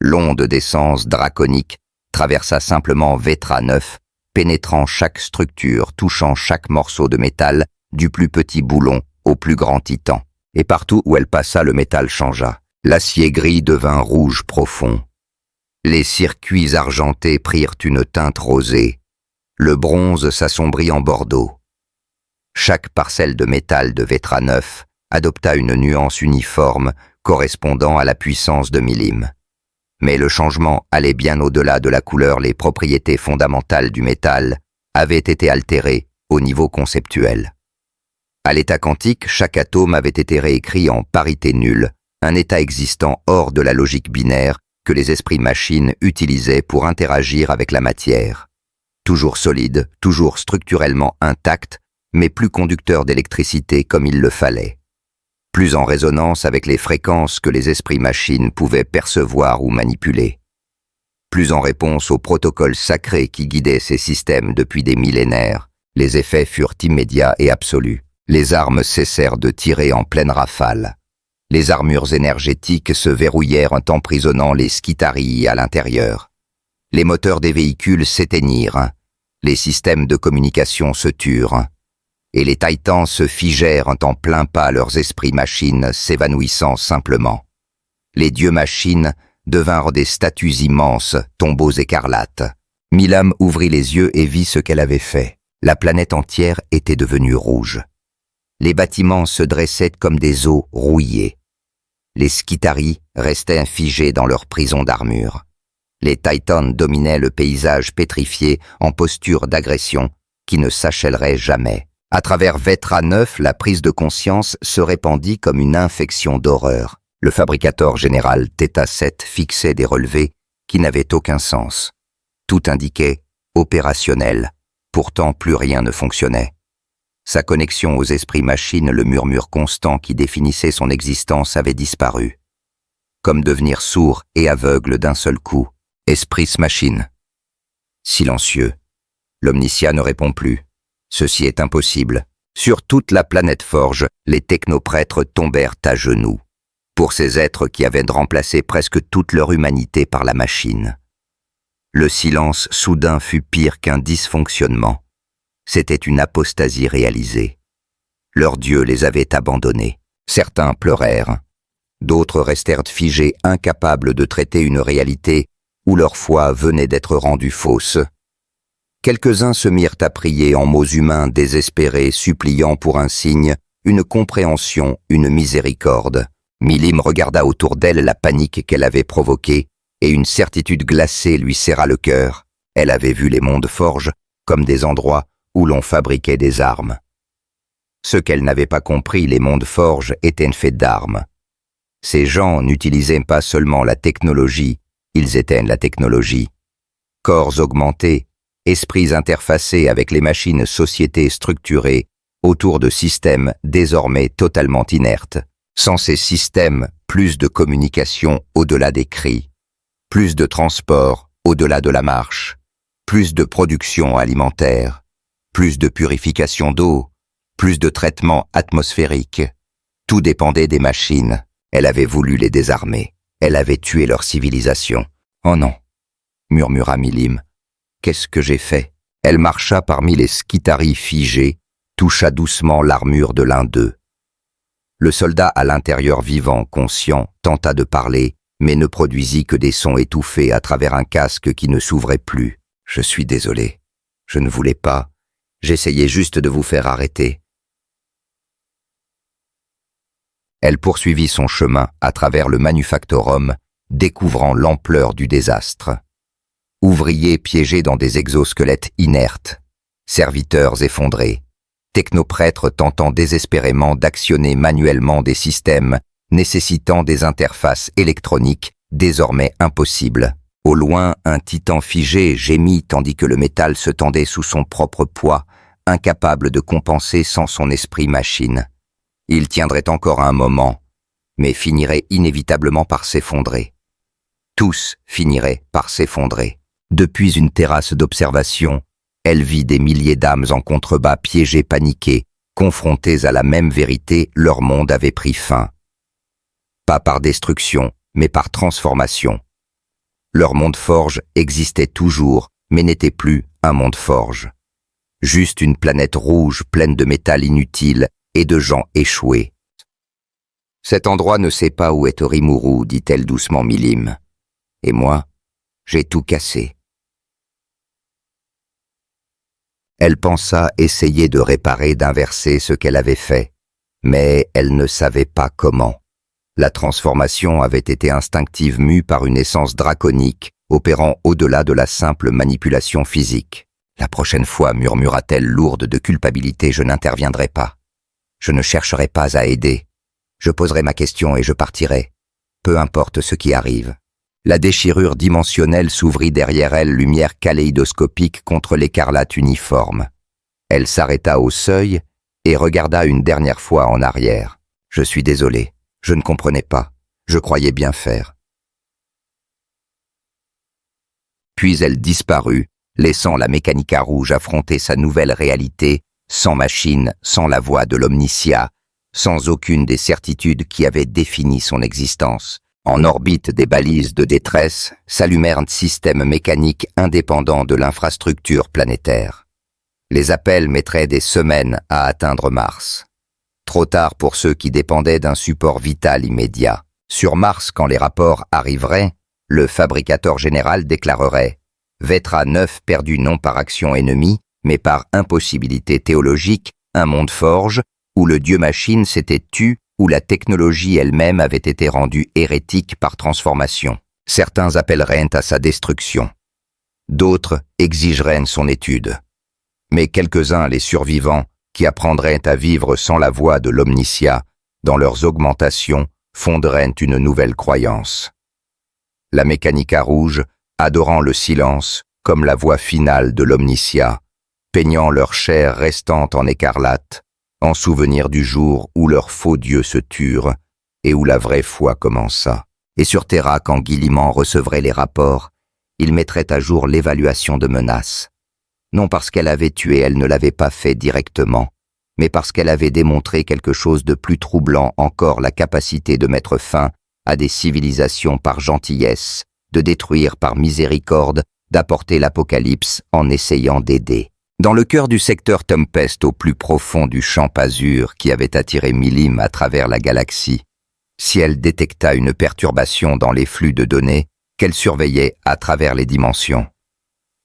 L'onde d'essence draconique traversa simplement Vetra 9, pénétrant chaque structure, touchant chaque morceau de métal, du plus petit boulon au plus grand titan. Et partout où elle passa, le métal changea. L'acier gris devint rouge profond. Les circuits argentés prirent une teinte rosée. Le bronze s'assombrit en bordeaux. Chaque parcelle de métal de Vetra 9 adopta une nuance uniforme correspondant à la puissance de Milim. Mais le changement allait bien au-delà de la couleur. Les propriétés fondamentales du métal avaient été altérées au niveau conceptuel. À l'état quantique, chaque atome avait été réécrit en parité nulle, un état existant hors de la logique binaire que les esprits machines utilisaient pour interagir avec la matière. Toujours solide, toujours structurellement intact, mais plus conducteur d'électricité comme il le fallait. Plus en résonance avec les fréquences que les esprits machines pouvaient percevoir ou manipuler. Plus en réponse aux protocoles sacrés qui guidaient ces systèmes depuis des millénaires. Les effets furent immédiats et absolus. Les armes cessèrent de tirer en pleine rafale. Les armures énergétiques se verrouillèrent emprisonnant les Skitarii à l'intérieur. Les moteurs des véhicules s'éteignirent. Les systèmes de communication se turent. Et les Titans se figèrent en plein pas, leurs esprits machines s'évanouissant simplement. Les dieux machines devinrent des statues immenses, tombeaux écarlates. Milam ouvrit les yeux et vit ce qu'elle avait fait. La planète entière était devenue rouge. Les bâtiments se dressaient comme des os rouillés. Les Skitarii restaient figés dans leur prison d'armure. Les Titans dominaient le paysage pétrifié en posture d'agression qui ne s'achèverait jamais. À travers Vetra 9, la prise de conscience se répandit comme une infection d'horreur. Le fabricateur général Theta 7 fixait des relevés qui n'avaient aucun sens. Tout indiquait opérationnel, pourtant plus rien ne fonctionnait. Sa connexion aux esprits machines, le murmure constant qui définissait son existence avait disparu. Comme devenir sourd et aveugle d'un seul coup. Esprits machines. Silencieux. L'Omnicia ne répond plus. Ceci est impossible. Sur toute la planète Forge, les technoprêtres tombèrent à genoux. Pour ces êtres qui avaient remplacé presque toute leur humanité par la machine. Le silence soudain fut pire qu'un dysfonctionnement. C'était une apostasie réalisée. Leur Dieu les avait abandonnés. Certains pleurèrent. D'autres restèrent figés, incapables de traiter une réalité où leur foi venait d'être rendue fausse. Quelques-uns se mirent à prier en mots humains désespérés, suppliant pour un signe, une compréhension, une miséricorde. Milim regarda autour d'elle la panique qu'elle avait provoquée, et une certitude glacée lui serra le cœur. Elle avait vu les mondes forges comme des endroits où l'on fabriquait des armes. Ce qu'elle n'avait pas compris, les mondes forges étaient faits d'armes. Ces gens n'utilisaient pas seulement la technologie, ils éteignent la technologie. Corps augmentés, esprits interfacés avec les machines, sociétés structurées autour de systèmes désormais totalement inertes. Sans ces systèmes, plus de communication au-delà des cris, plus de transport au-delà de la marche, plus de production alimentaire, plus de purification d'eau, plus de traitement atmosphérique. Tout dépendait des machines. Elle avait voulu les désarmer. Elle avait tué leur civilisation. « Oh non !» murmura Milim. « Qu'est-ce que j'ai fait ?» Elle marcha parmi les Skitarii figés, toucha doucement l'armure de l'un d'eux. Le soldat à l'intérieur vivant, conscient, tenta de parler, mais ne produisit que des sons étouffés à travers un casque qui ne s'ouvrait plus. « Je suis désolé. Je ne voulais pas. J'essayais juste de vous faire arrêter. » Elle poursuivit son chemin à travers le manufactorum, découvrant l'ampleur du désastre. Ouvriers piégés dans des exosquelettes inertes, serviteurs effondrés, technoprêtres tentant désespérément d'actionner manuellement des systèmes nécessitant des interfaces électroniques désormais impossibles. Au loin, un titan figé gémit tandis que le métal se tendait sous son propre poids, incapable de compenser sans son esprit machine. Il tiendrait encore un moment, mais finirait inévitablement par s'effondrer. Tous finiraient par s'effondrer. Depuis une terrasse d'observation, elle vit des milliers d'âmes en contrebas piégées, paniquées, confrontées à la même vérité, leur monde avait pris fin. Pas par destruction, mais par transformation. Leur monde forge existait toujours, mais n'était plus un monde forge. Juste une planète rouge pleine de métal inutile et de gens échoués. « Cet endroit ne sait pas où est Rimuru, dit-elle doucement Milim. Et moi, j'ai tout cassé. » Elle pensa essayer de réparer, d'inverser ce qu'elle avait fait, mais elle ne savait pas comment. La transformation avait été instinctive, mue par une essence draconique, opérant au-delà de la simple manipulation physique. « La prochaine fois, murmura-t-elle lourde de culpabilité, je n'interviendrai pas. Je ne chercherai pas à aider. Je poserai ma question et je partirai. Peu importe ce qui arrive. La déchirure dimensionnelle s'ouvrit derrière elle, lumière kaléidoscopique contre l'écarlate uniforme. Elle s'arrêta au seuil et regarda une dernière fois en arrière. « Je suis désolé, je ne comprenais pas, je croyais bien faire. » Puis elle disparut, laissant la Mechanica rouge affronter sa nouvelle réalité, sans machine, sans la voix de l'Omnicia, sans aucune des certitudes qui avaient défini son existence. En orbite des balises de détresse, s'allumèrent systèmes mécaniques indépendants de l'infrastructure planétaire. Les appels mettraient des semaines à atteindre Mars. Trop tard pour ceux qui dépendaient d'un support vital immédiat. Sur Mars, quand les rapports arriveraient, le fabricateur général déclarerait « Vetra 9 perdu non par action ennemie, mais par impossibilité théologique, un monde forge, où le dieu-machine s'était tu, où la technologie elle-même avait été rendue hérétique par transformation. Certains appelleraient à sa destruction. D'autres exigeraient son étude. Mais quelques-uns, les survivants, qui apprendraient à vivre sans la voix de l'Omnicia, dans leurs augmentations, fonderaient une nouvelle croyance. La Mechanica rouge, adorant le silence, comme la voix finale de l'Omnicia, peignant leur chair restante en écarlate, en souvenir du jour où leurs faux dieux se turent et où la vraie foi commença. Et sur Terra, quand Guilliman recevrait les rapports, il mettrait à jour l'évaluation de menaces. Non parce qu'elle avait tué, elle ne l'avait pas fait directement, mais parce qu'elle avait démontré quelque chose de plus troublant encore, la capacité de mettre fin à des civilisations par gentillesse, de détruire par miséricorde, d'apporter l'apocalypse en essayant d'aider. Dans le cœur du secteur Tempest, au plus profond du champ Azur qui avait attiré Milim à travers la galaxie, si elle détecta une perturbation dans les flux de données qu'elle surveillait à travers les dimensions.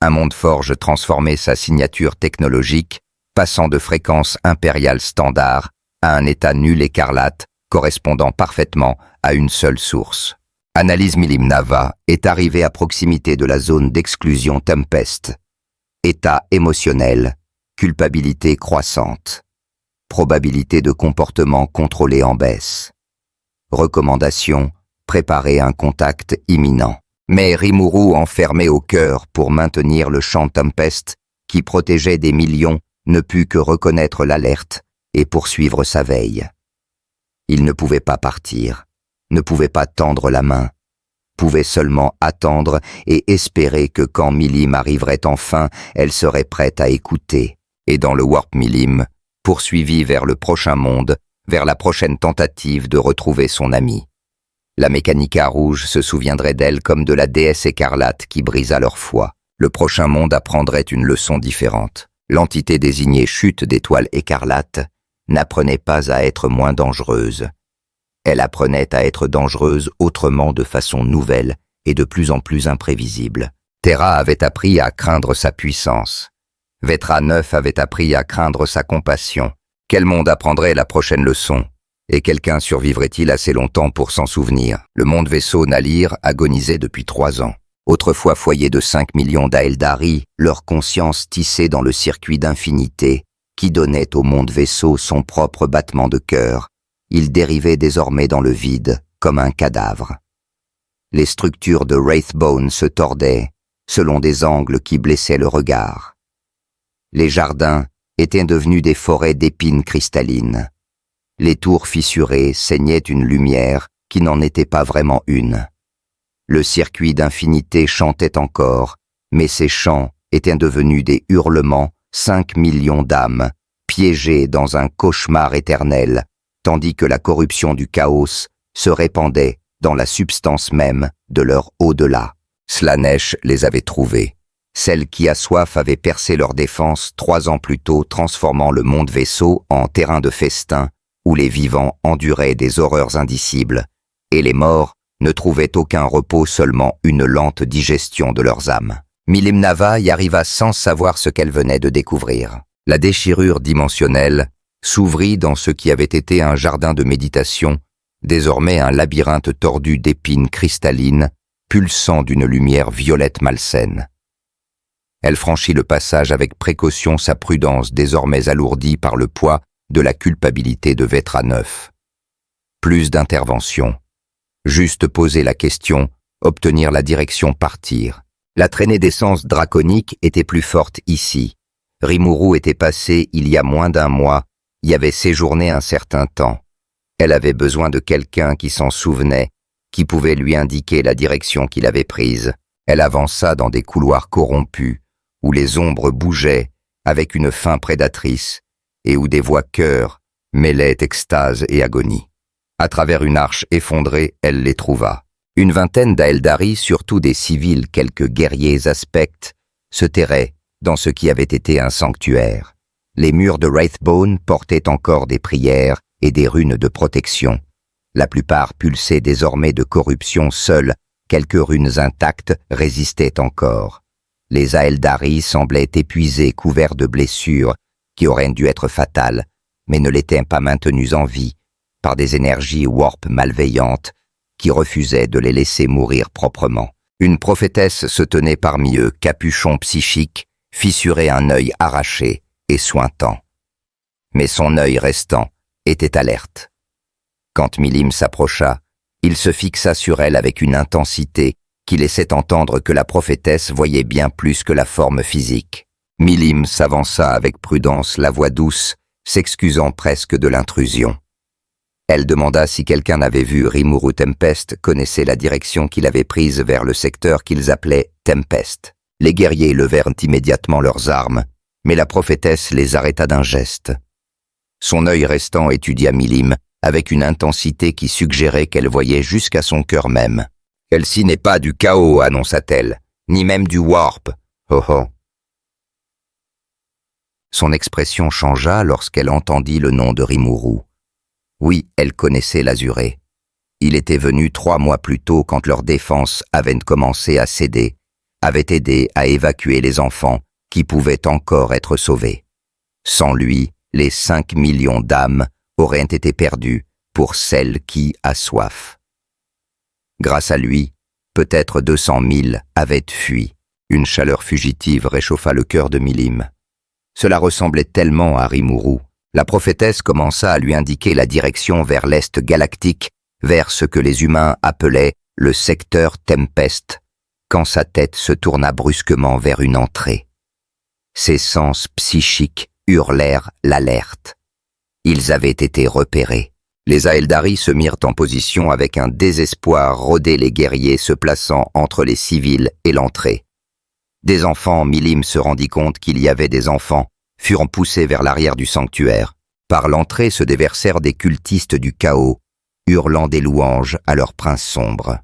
Un monde forge transformait sa signature technologique, passant de fréquence impériale standard à un état nul écarlate correspondant parfaitement à une seule source. Analyse Milim Nava est arrivée à proximité de la zone d'exclusion Tempest. État émotionnel, culpabilité croissante. Probabilité de comportement contrôlé en baisse. Recommandation, préparer un contact imminent. Mais Rimuru, enfermé au cœur pour maintenir le champ Tempest, qui protégeait des millions, ne put que reconnaître l'alerte et poursuivre sa veille. Il ne pouvait pas partir, ne pouvait pas tendre la main, pouvait seulement attendre et espérer que quand Milim arriverait enfin, elle serait prête à écouter, et dans le Warp Milim, poursuivi vers le prochain monde, vers la prochaine tentative de retrouver son ami. La Mechanica rouge se souviendrait d'elle comme de la déesse écarlate qui brisa leur foi. Le prochain monde apprendrait une leçon différente. L'entité désignée chute d'étoiles écarlates n'apprenait pas à être moins dangereuse. Elle apprenait à être dangereuse autrement, de façon nouvelle et de plus en plus imprévisible. Terra avait appris à craindre sa puissance. Vetra 9 avait appris à craindre sa compassion. Quel monde apprendrait la prochaine leçon? Et quelqu'un survivrait-il assez longtemps pour s'en souvenir? Le monde vaisseau Nalir agonisait depuis 3 ans. Autrefois foyer de 5 millions d'Aeldari, leur conscience tissée dans le circuit d'infinité, qui donnait au monde vaisseau son propre battement de cœur, il dérivait désormais dans le vide, comme un cadavre. Les structures de Wraithbone se tordaient, selon des angles qui blessaient le regard. Les jardins étaient devenus des forêts d'épines cristallines. Les tours fissurées saignaient une lumière qui n'en était pas vraiment une. Le circuit d'infinité chantait encore, mais ces chants étaient devenus des hurlements, 5 millions d'âmes, piégées dans un cauchemar éternel, tandis que la corruption du chaos se répandait dans la substance même de leur au-delà. Slaanesh les avait trouvés. Celles qui à soif avaient percé leur défense 3 ans plus tôt, transformant le monde vaisseau en terrain de festin, où les vivants enduraient des horreurs indicibles, et les morts ne trouvaient aucun repos, seulement une lente digestion de leurs âmes. Milim Nava y arriva sans savoir ce qu'elle venait de découvrir. La déchirure dimensionnelle s'ouvrit dans ce qui avait été un jardin de méditation, désormais un labyrinthe tordu d'épines cristallines, pulsant d'une lumière violette malsaine. Elle franchit le passage avec précaution, sa prudence désormais alourdie par le poids de la culpabilité de Vetra 9. Plus d'intervention. Juste poser la question obtenir la direction partir. La traînée d'essence draconique était plus forte ici. Rimuru était passé il y a moins d'un mois, y avait séjourné un certain temps. Elle avait besoin de quelqu'un qui s'en souvenait, qui pouvait lui indiquer la direction qu'il avait prise. Elle avança dans des couloirs corrompus, où les ombres bougeaient avec une faim prédatrice, et où des voix chœurs mêlaient extase et agonie. À travers une arche effondrée, elle les trouva. Une vingtaine d'Aeldari, surtout des civils, quelques guerriers aspects, se terraient dans ce qui avait été un sanctuaire. Les murs de Wraithbone portaient encore des prières et des runes de protection. La plupart pulsaient désormais de corruption, seules quelques runes intactes résistaient encore. Les Aeldari semblaient épuisés, couverts de blessures qui auraient dû être fatales, mais ne l'étaient pas maintenus en vie par des énergies warp malveillantes qui refusaient de les laisser mourir proprement. Une prophétesse se tenait parmi eux, capuchon psychique, fissuré, un œil arraché et suintant. Mais son œil restant était alerte. Quand Milim s'approcha, il se fixa sur elle avec une intensité qui laissait entendre que la prophétesse voyait bien plus que la forme physique. Milim s'avança avec prudence, la voix douce, s'excusant presque de l'intrusion. Elle demanda si quelqu'un avait vu Rimuru Tempest, connaissait la direction qu'il avait prise vers le secteur qu'ils appelaient Tempest. Les guerriers levèrent immédiatement leurs armes, mais la prophétesse les arrêta d'un geste. Son œil restant étudia Milim avec une intensité qui suggérait qu'elle voyait jusqu'à son cœur même. « Celle-ci n'est pas du chaos, annonça-t-elle, ni même du warp. Oh oh. » Son expression changea lorsqu'elle entendit le nom de Rimuru. Oui, elle connaissait l'Azuré. Il était venu 3 mois plus tôt quand leur défense avait commencé à céder, avait aidé à évacuer les enfants qui pouvaient encore être sauvés. Sans lui, les 5 millions d'âmes auraient été perdues pour celles qui a soif. Grâce à lui, peut-être 200 000 avaient fui. Une chaleur fugitive réchauffa le cœur de Milim. Cela ressemblait tellement à Rimuru. La prophétesse commença à lui indiquer la direction vers l'est galactique, vers ce que les humains appelaient le secteur Tempest, quand sa tête se tourna brusquement vers une entrée. Ses sens psychiques hurlèrent l'alerte. Ils avaient été repérés. Les Aeldari se mirent en position avec un désespoir rôdait les guerriers se plaçant entre les civils et l'entrée. Des enfants, Milim se rendit compte qu'il y avait des enfants, furent poussés vers l'arrière du sanctuaire. Par l'entrée se déversèrent des cultistes du chaos, hurlant des louanges à leur prince sombre.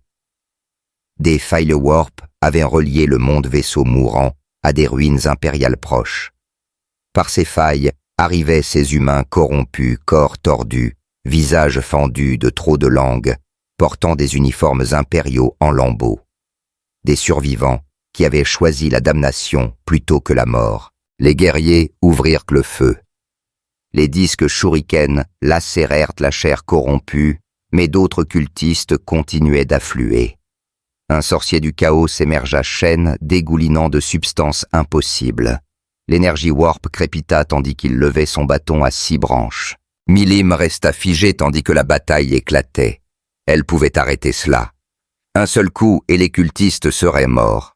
Des Filewarp avaient relié le monde vaisseau mourant à des ruines impériales proches. Par ces failles arrivaient ces humains corrompus, corps tordus, visages fendus de trop de langues, portant des uniformes impériaux en lambeaux. Des survivants qui avaient choisi la damnation plutôt que la mort. Les guerriers ouvrirent le feu. Les disques shuriken lacérèrent la chair corrompue, mais d'autres cultistes continuaient d'affluer. Un sorcier du chaos s'émergea chaîne, dégoulinant de substances impossibles. L'énergie warp crépita tandis qu'il levait son bâton à 6 branches. Milim resta figée tandis que la bataille éclatait. Elle pouvait arrêter cela. Un seul coup et les cultistes seraient morts.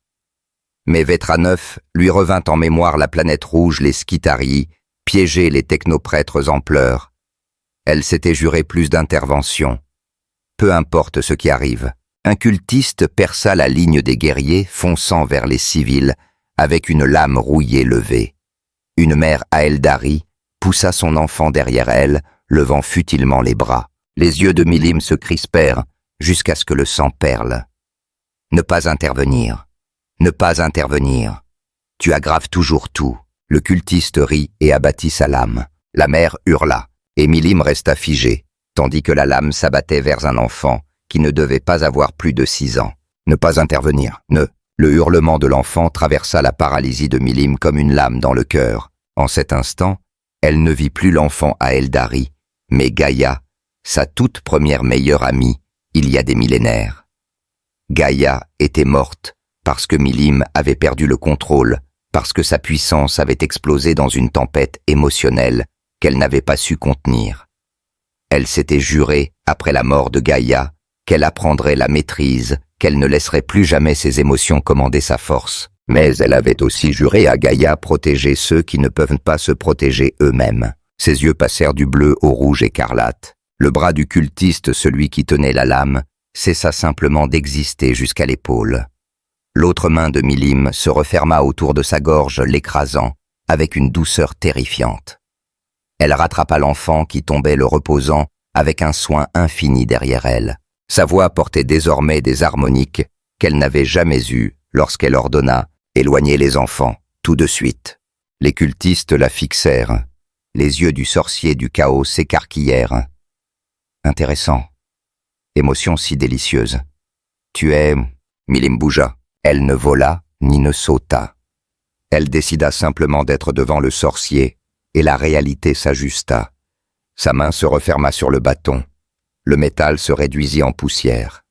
Mais Vetra-9 lui revint en mémoire la planète rouge, les Skitarii, piéger les technoprêtres en pleurs. Elle s'était juré plus d'intervention. Peu importe ce qui arrive. Un cultiste perça la ligne des guerriers fonçant vers les civils avec une lame rouillée levée. Une mère Aeldari poussa son enfant derrière elle, levant futilement les bras. Les yeux de Milim se crispèrent jusqu'à ce que le sang perle. Ne pas intervenir. Ne pas intervenir. Tu aggraves toujours tout. Le cultiste rit et abattit sa lame. La mère hurla, et Milim resta figé, tandis que la lame s'abattait vers un enfant qui ne devait pas avoir plus de 6 ans. Ne pas intervenir, ne. Le hurlement de l'enfant traversa la paralysie de Milim comme une lame dans le cœur. En cet instant, elle ne vit plus l'enfant Aeldari, mais Gaïa, sa toute première meilleure amie, il y a des millénaires. Gaïa était morte, parce que Milim avait perdu le contrôle, parce que sa puissance avait explosé dans une tempête émotionnelle qu'elle n'avait pas su contenir. Elle s'était juré, après la mort de Gaïa, qu'elle apprendrait la maîtrise qu'elle ne laisserait plus jamais ses émotions commander sa force. Mais elle avait aussi juré à Gaïa protéger ceux qui ne peuvent pas se protéger eux-mêmes. Ses yeux passèrent du bleu au rouge écarlate. Le bras du cultiste, celui qui tenait la lame, cessa simplement d'exister jusqu'à l'épaule. L'autre main de Milim se referma autour de sa gorge, l'écrasant, avec une douceur terrifiante. Elle rattrapa l'enfant qui tombait le reposant avec un soin infini derrière elle. Sa voix portait désormais des harmoniques qu'elle n'avait jamais eues lorsqu'elle ordonna « Éloignez les enfants, tout de suite ». Les cultistes la fixèrent. Les yeux du sorcier du chaos s'écarquillèrent. Intéressant. Émotion si délicieuse. Tu es... Milim bougea. Elle ne vola ni ne sauta. Elle décida simplement d'être devant le sorcier, et la réalité s'ajusta. Sa main se referma sur le bâton. Le métal se réduisit en poussière.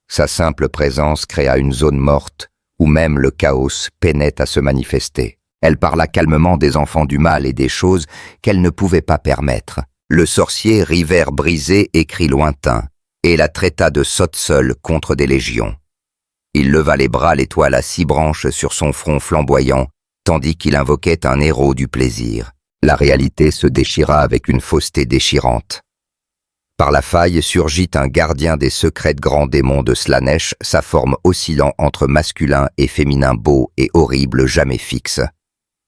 Sa simple présence créa une zone morte, où même le chaos peinait à se manifester. Elle parla calmement des enfants du mal et des choses qu'elle ne pouvait pas permettre. Le sorcier, rivers brisé et cri lointain, et la traita de sotte seule contre des légions. Il leva les bras, l'étoile à 6 branches sur son front flamboyant, tandis qu'il invoquait un héros du plaisir. La réalité se déchira avec une fausseté déchirante. Par la faille surgit un gardien des secrets de grands démons de Slaanesh, sa forme oscillant entre masculin et féminin beau et horrible jamais fixe.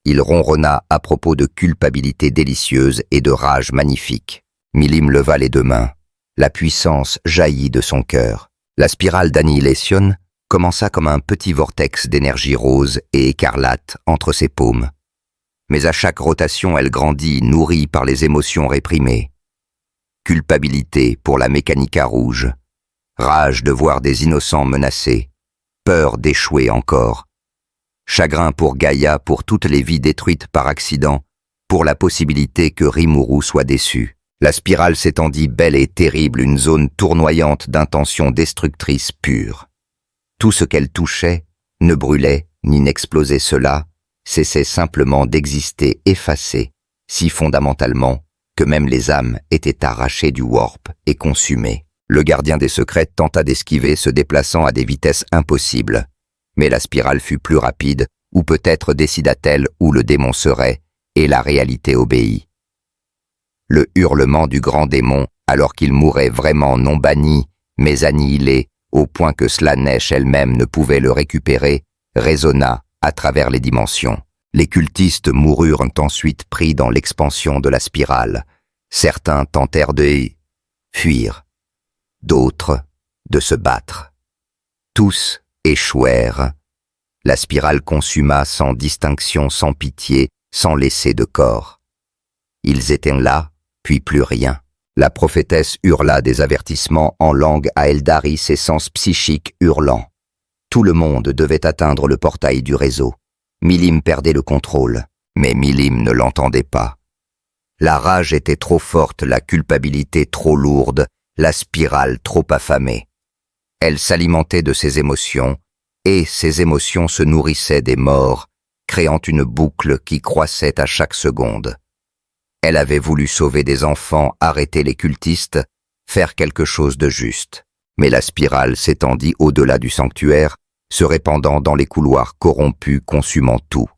Il ronronna à propos de culpabilité délicieuse et de rage magnifique. Milim leva les 2 mains. La puissance jaillit de son cœur. La spirale d'annihilation commença comme un petit vortex d'énergie rose et écarlate entre ses paumes. Mais à chaque rotation, elle grandit, nourrie par les émotions réprimées. Culpabilité pour la Mécanica rouge, rage de voir des innocents menacés, peur d'échouer encore, chagrin pour Gaïa pour toutes les vies détruites par accident, pour la possibilité que Rimuru soit déçu. La spirale s'étendit belle et terrible, une zone tournoyante d'intentions destructrices pures. Tout ce qu'elle touchait ne brûlait ni n'explosait, cela cessait simplement d'exister effacé, si fondamentalement que même les âmes étaient arrachées du warp et consumées. Le gardien des secrets tenta d'esquiver, se déplaçant à des vitesses impossibles. Mais la spirale fut plus rapide, ou peut-être décida-t-elle où le démon serait, et la réalité obéit. Le hurlement du grand démon, alors qu'il mourait vraiment non banni, mais annihilé, au point que Slaanesh elle-même ne pouvait le récupérer, résonna à travers les dimensions. Les cultistes moururent ensuite pris dans l'expansion de la spirale. Certains tentèrent de fuir, d'autres de se battre. Tous échouèrent. La spirale consuma sans distinction, sans pitié, sans laisser de corps. Ils étaient là, puis plus rien. La prophétesse hurla des avertissements en langue à Eldaris, ses sens psychiques hurlant. Tout le monde devait atteindre le portail du réseau. Milim perdait le contrôle, mais Milim ne l'entendait pas. La rage était trop forte, la culpabilité trop lourde, la spirale trop affamée. Elle s'alimentait de ses émotions, et ses émotions se nourrissaient des morts, créant une boucle qui croissait à chaque seconde. Elle avait voulu sauver des enfants, arrêter les cultistes, faire quelque chose de juste. Mais la spirale s'étendit au-delà du sanctuaire, se répandant dans les couloirs corrompus, consumant tout.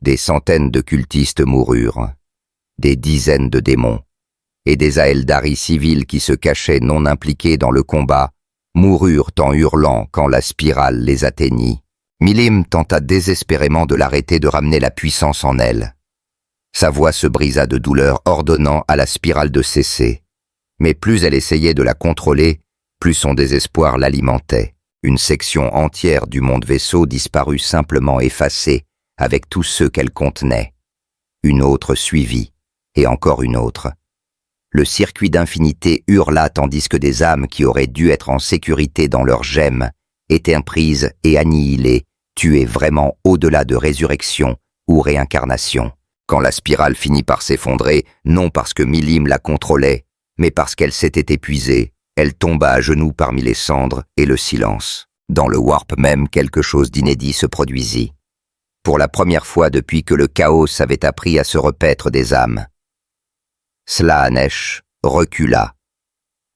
Des centaines de cultistes moururent, des dizaines de démons, et des Aeldari civils qui se cachaient non impliqués dans le combat, moururent en hurlant quand la spirale les atteignit. Milim tenta désespérément de l'arrêter, de ramener la puissance en elle. Sa voix se brisa de douleur, ordonnant à la spirale de cesser. Mais plus elle essayait de la contrôler, plus son désespoir l'alimentait. Une section entière du monde vaisseau disparut simplement effacée, avec tous ceux qu'elle contenait. Une autre suivit, et encore une autre. Le circuit d'infinité hurla tandis que des âmes qui auraient dû être en sécurité dans leurs gemmes étaient prises et annihilées, tuées vraiment au-delà de résurrection ou réincarnation. Quand la spirale finit par s'effondrer, non parce que Milim la contrôlait, mais parce qu'elle s'était épuisée, elle tomba à genoux parmi les cendres et le silence. Dans le warp même, quelque chose d'inédit se produisit. Pour la première fois depuis que le chaos avait appris à se repaître des âmes. Slaanesh recula.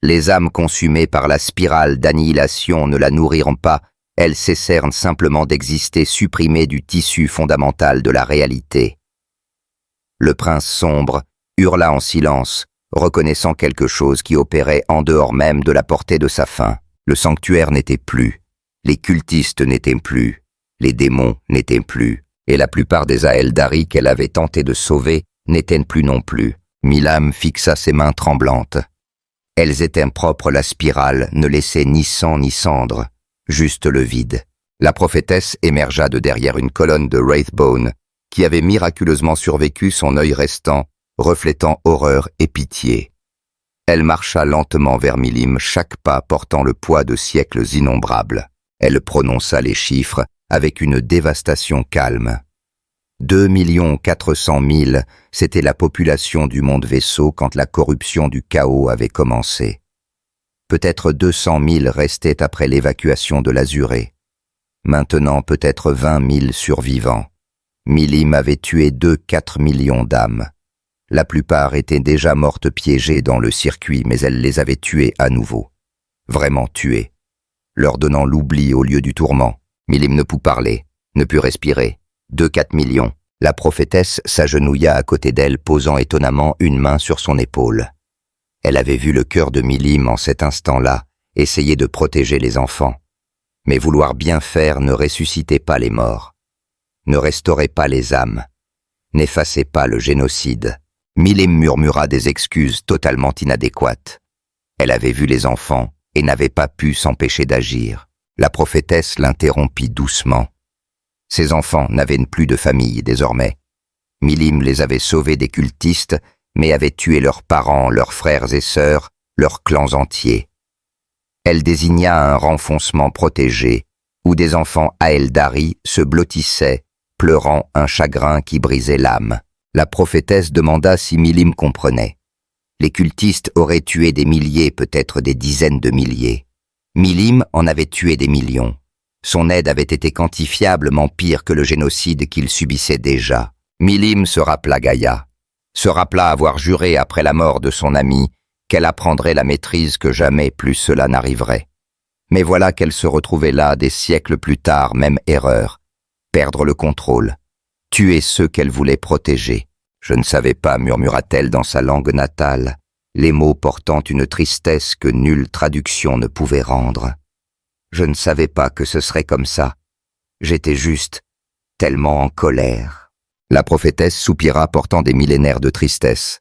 Les âmes consumées par la spirale d'annihilation ne la nourriront pas, elles cessèrent simplement d'exister, supprimées du tissu fondamental de la réalité. Le prince sombre hurla en silence, reconnaissant quelque chose qui opérait en dehors même de la portée de sa faim. Le sanctuaire n'était plus, les cultistes n'étaient plus, les démons n'étaient plus, et la plupart des Aeldari qu'elle avait tenté de sauver n'étaient plus non plus. Milam fixa ses mains tremblantes. Elles étaient propres, la spirale ne laissait ni sang ni cendre, juste le vide. La prophétesse émergea de derrière une colonne de Wraithbone, qui avait miraculeusement survécu, son œil restant, reflétant horreur et pitié. Elle marcha lentement vers Milim, chaque pas portant le poids de siècles innombrables. Elle prononça les chiffres avec une dévastation calme. 2 400 000, c'était la population du monde vaisseau quand la corruption du chaos avait commencé. Peut-être 200 000 restaient après l'évacuation de l'Azuré. Maintenant peut-être 20 000 survivants. Milim avait tué 2-4 millions d'âmes. La plupart étaient déjà mortes piégées dans le circuit, mais elle les avait tuées à nouveau. Vraiment tuées. Leur donnant l'oubli au lieu du tourment. Milim ne put parler, ne put respirer. 2-4 millions. La prophétesse s'agenouilla à côté d'elle, posant étonnamment une main sur son épaule. Elle avait vu le cœur de Milim en cet instant-là, essayer de protéger les enfants. Mais vouloir bien faire ne ressuscitait pas les morts, ne restaurait pas les âmes, n'effaçait pas le génocide. Milim murmura des excuses totalement inadéquates. Elle avait vu les enfants et n'avait pas pu s'empêcher d'agir. La prophétesse l'interrompit doucement. Ces enfants n'avaient plus de famille désormais. Milim les avait sauvés des cultistes, mais avait tué leurs parents, leurs frères et sœurs, leurs clans entiers. Elle désigna un renfoncement protégé, où des enfants Aeldari se blottissaient, pleurant un chagrin qui brisait l'âme. La prophétesse demanda si Milim comprenait. Les cultistes auraient tué des milliers, peut-être des dizaines de milliers. Milim en avait tué des millions. Son aide avait été quantifiablement pire que le génocide qu'il subissait déjà. Milim se rappela Gaïa, se rappela avoir juré après la mort de son ami qu'elle apprendrait la maîtrise, que jamais plus cela n'arriverait. Mais voilà qu'elle se retrouvait là des siècles plus tard, même erreur, perdre le contrôle, tuer ceux qu'elle voulait protéger. Je ne savais pas, murmura-t-elle dans sa langue natale, les mots portant une tristesse que nulle traduction ne pouvait rendre. Je ne savais pas que ce serait comme ça. J'étais juste tellement en colère. La prophétesse soupira, portant des millénaires de tristesse.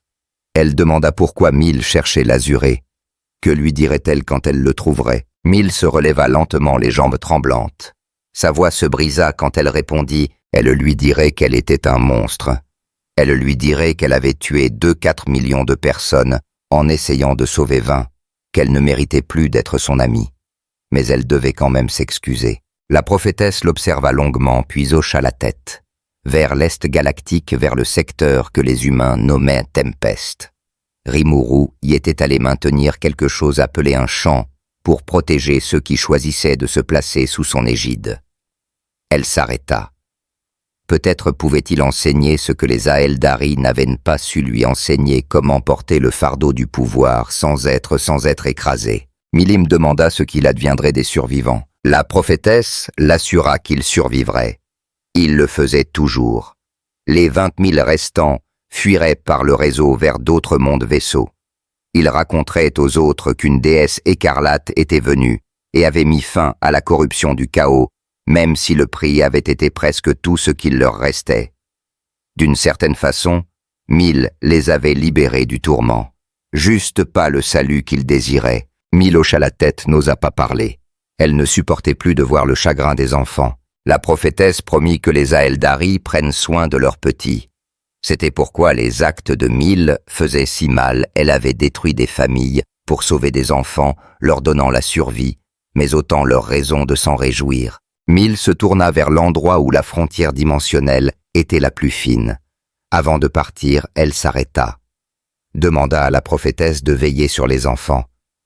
Elle demanda pourquoi Mil cherchait l'Azuré. Que lui dirait-elle quand elle le trouverait? Mil se releva lentement, les jambes tremblantes. Sa voix se brisa quand elle répondit. Elle lui dirait qu'elle était un monstre. Elle lui dirait qu'elle avait tué 2-4 millions de personnes en essayant de sauver 20, qu'elle ne méritait plus d'être son amie. Mais elle devait quand même s'excuser. La prophétesse l'observa longuement, puis hocha la tête, vers l'est galactique, vers le secteur que les humains nommaient Tempest. Rimuru y était allé maintenir quelque chose appelé un champ pour protéger ceux qui choisissaient de se placer sous son égide. Elle s'arrêta. Peut-être pouvait-il enseigner ce que les Aeldari n'avaient pas su lui enseigner, comment porter le fardeau du pouvoir sans être écrasé. Milim demanda ce qu'il adviendrait des survivants. La prophétesse l'assura qu'il survivrait. Il le faisait toujours. Les 20 000 restants fuiraient par le réseau vers d'autres mondes vaisseaux. Ils raconteraient aux autres qu'une déesse écarlate était venue et avait mis fin à la corruption du chaos, même si le prix avait été presque tout ce qu'il leur restait. D'une certaine façon, Mil les avait libérés du tourment. Juste pas le salut qu'ils désiraient. Mil hocha la tête, n'osa pas parler. Elle ne supportait plus de voir le chagrin des enfants. La prophétesse promit que les Aeldari prennent soin de leurs petits. C'était pourquoi les actes de Mil faisaient si mal. Elle avait détruit des familles pour sauver des enfants, leur donnant la survie, mais autant leur raison de s'en réjouir. Mil se tourna vers l'endroit où la frontière dimensionnelle était la plus fine. Avant de partir, elle s'arrêta. Demanda à la prophétesse de veiller sur les enfants.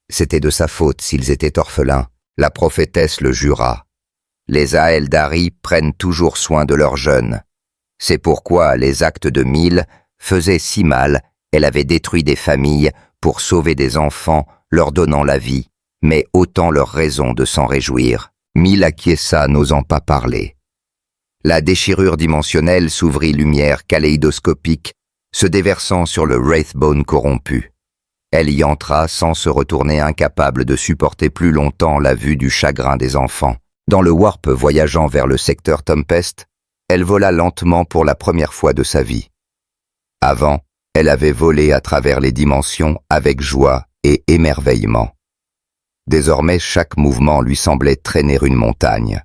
C'était de sa faute s'ils étaient orphelins. La prophétesse le jura. Les Aeldari prennent toujours soin de leurs jeunes. C'est pourquoi les actes de Mil faisaient si mal. Elle avait détruit des familles pour sauver des enfants leur donnant la vie, mais autant leur raison de s'en réjouir. Mille acquiesça, n'osant pas parler. La déchirure dimensionnelle s'ouvrit, lumière kaléidoscopique, se déversant sur le Wraithbone corrompu. Elle y entra sans se retourner, incapable de supporter plus longtemps la vue du chagrin des enfants. Dans le warp voyageant vers le secteur Tempest, elle vola lentement pour la première fois de sa vie. Avant, elle avait volé à travers les dimensions avec joie et émerveillement. Désormais, chaque mouvement lui semblait traîner une montagne.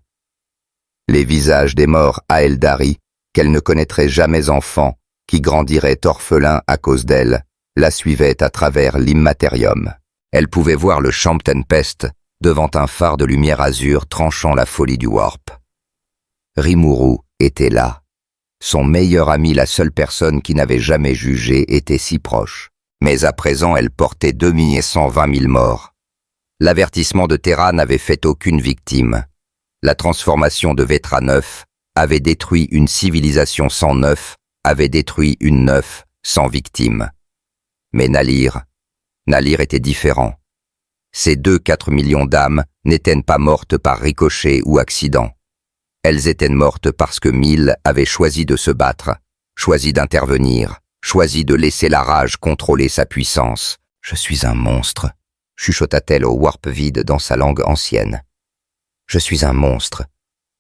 Les visages des morts à Eldari, qu'elle ne connaîtrait jamais enfant, qui grandirait orphelin à cause d'elle, la suivait à travers l'immatérium. Elle pouvait voir le champ Tempest devant un phare de lumière azur tranchant la folie du warp. Rimuru était là. Son meilleur ami, la seule personne qui n'avait jamais jugé, était si proche. Mais à présent, elle portait 2 120 000 morts. L'avertissement de Terra n'avait fait aucune victime. La transformation de Vetra 9 avait détruit une civilisation sans 9, avait détruit une 9 sans victime. Mais Nalir était différent. Ces 4 millions d'âmes n'étaient pas mortes par ricochet ou accident. Elles étaient mortes parce que 1000 avaient choisi de se battre, choisi d'intervenir, choisi de laisser la rage contrôler sa puissance. « Je suis un monstre », chuchota-t-elle au warp vide dans sa langue ancienne. « Je suis un monstre.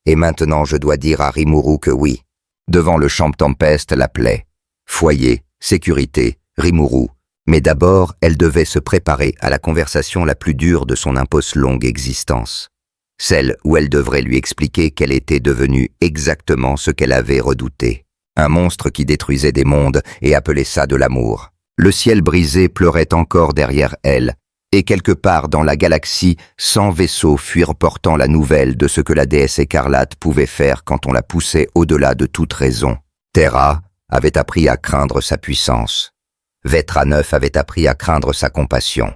Et maintenant je dois dire à Rimuru que oui. » Devant le champ Tempest l'appelait. Foyer, sécurité, Rimuru. Mais d'abord, elle devait se préparer à la conversation la plus dure de son impose longue existence. Celle où elle devrait lui expliquer qu'elle était devenue exactement ce qu'elle avait redouté. Un monstre qui détruisait des mondes et appelait ça de l'amour. Le ciel brisé pleurait encore derrière elle, et quelque part dans la galaxie, 100 vaisseaux fuirent portant la nouvelle de ce que la déesse écarlate pouvait faire quand on la poussait au-delà de toute raison. Terra avait appris à craindre sa puissance. Vetra 9 avait appris à craindre sa compassion.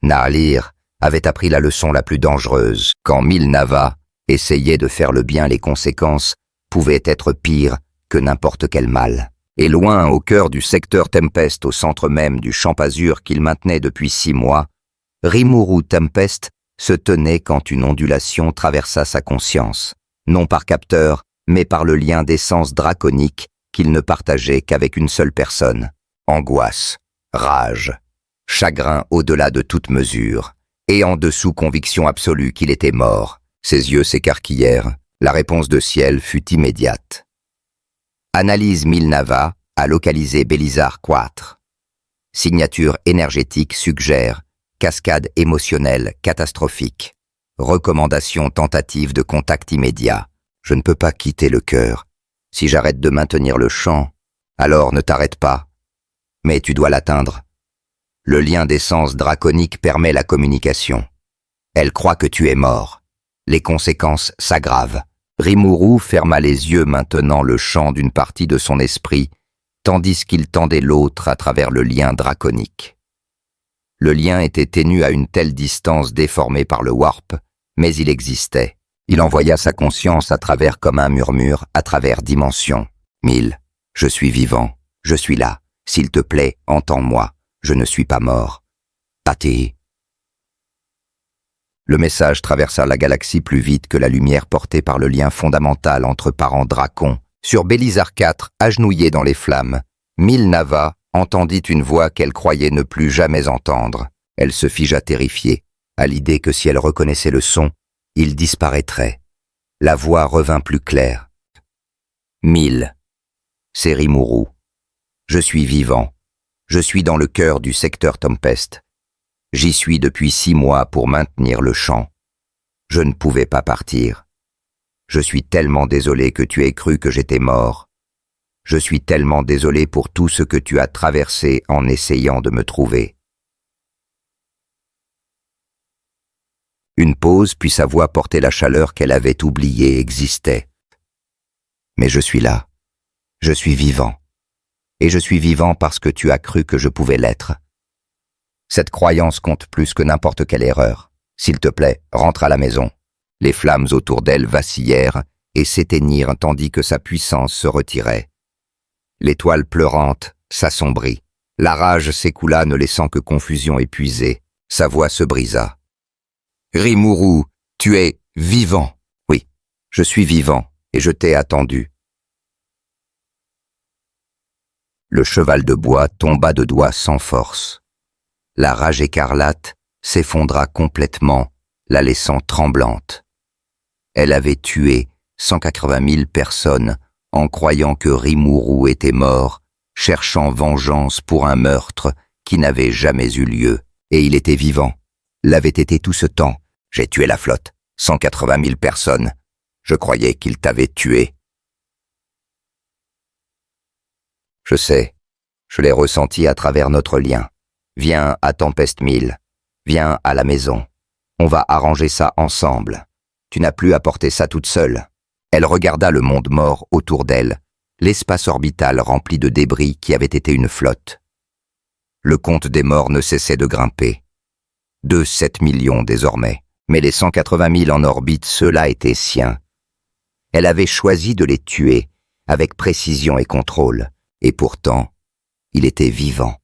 Nalir avait appris la leçon la plus dangereuse. Quand 1000 Nava essayaient de faire le bien, les conséquences pouvaient être pires que n'importe quel mal. Et loin, au cœur du secteur Tempest, au centre même du champ azur qu'il maintenait depuis 6 mois, Rimuru Tempest se tenait quand une ondulation traversa sa conscience, non par capteur, mais par le lien d'essence draconique qu'il ne partageait qu'avec une seule personne. Angoisse, rage, chagrin au-delà de toute mesure, et en dessous conviction absolue qu'il était mort. Ses yeux s'écarquillèrent, la réponse de ciel fut immédiate. Analyse 1000 Nava a localisé Bélizar 4. Signature énergétique suggère cascade émotionnelle catastrophique. Recommandation tentative de contact immédiat. Je ne peux pas quitter le cœur. Si j'arrête de maintenir le champ, alors ne t'arrête pas. Mais tu dois l'atteindre. Le lien d'essence draconique permet la communication. Elle croit que tu es mort. Les conséquences s'aggravent. Rimuru ferma les yeux maintenant le champ d'une partie de son esprit, tandis qu'il tendait l'autre à travers le lien draconique. Le lien était ténu à une telle distance déformée par le warp, mais il existait. Il envoya sa conscience à travers comme un murmure, à travers dimensions. 1000, je suis vivant, je suis là. S'il te plaît, entends-moi, je ne suis pas mort. Pati. Le message traversa la galaxie plus vite que la lumière portée par le lien fondamental entre parents dracons. Sur Bélizar 4, agenouillé dans les flammes, 1000 Nava entendit une voix qu'elle croyait ne plus jamais entendre. Elle se figea terrifiée, à l'idée que si elle reconnaissait le son, il disparaîtrait. La voix revint plus claire. 1000. C'est Rimuru. Je suis vivant. Je suis dans le cœur du secteur Tempest. J'y suis depuis 6 mois pour maintenir le champ. Je ne pouvais pas partir. Je suis tellement désolé que tu aies cru que j'étais mort. Je suis tellement désolé pour tout ce que tu as traversé en essayant de me trouver. Une pause, puis sa voix portait la chaleur qu'elle avait oubliée existait. Mais je suis là. Je suis vivant. Et je suis vivant parce que tu as cru que je pouvais l'être. Cette croyance compte plus que n'importe quelle erreur. S'il te plaît, rentre à la maison. Les flammes autour d'elle vacillèrent et s'éteignirent tandis que sa puissance se retirait. L'étoile pleurante s'assombrit. La rage s'écoula ne laissant que confusion épuisée. Sa voix se brisa. « Rimuru, tu es vivant. » »« Oui, je suis vivant et je t'ai attendu. » Le cheval de bois tomba de doigts sans force. La rage écarlate s'effondra complètement, la laissant tremblante. Elle avait tué 180 000 personnes en croyant que Rimuru était mort, cherchant vengeance pour un meurtre qui n'avait jamais eu lieu. Et il était vivant, l'avait été tout ce temps. J'ai tué la flotte, 180 000 personnes. Je croyais qu'il t'avait tué. Je sais, je l'ai ressenti à travers notre lien. Viens à Tempest Mill, viens à la maison. On va arranger ça ensemble. Tu n'as plus à porter ça toute seule. Elle regarda le monde mort autour d'elle, l'espace orbital rempli de débris qui avait été une flotte. Le compte des morts ne cessait de grimper. 7 millions désormais, mais les 180 000 en orbite, ceux-là étaient siens. Elle avait choisi de les tuer, avec précision et contrôle, et pourtant, il était vivant,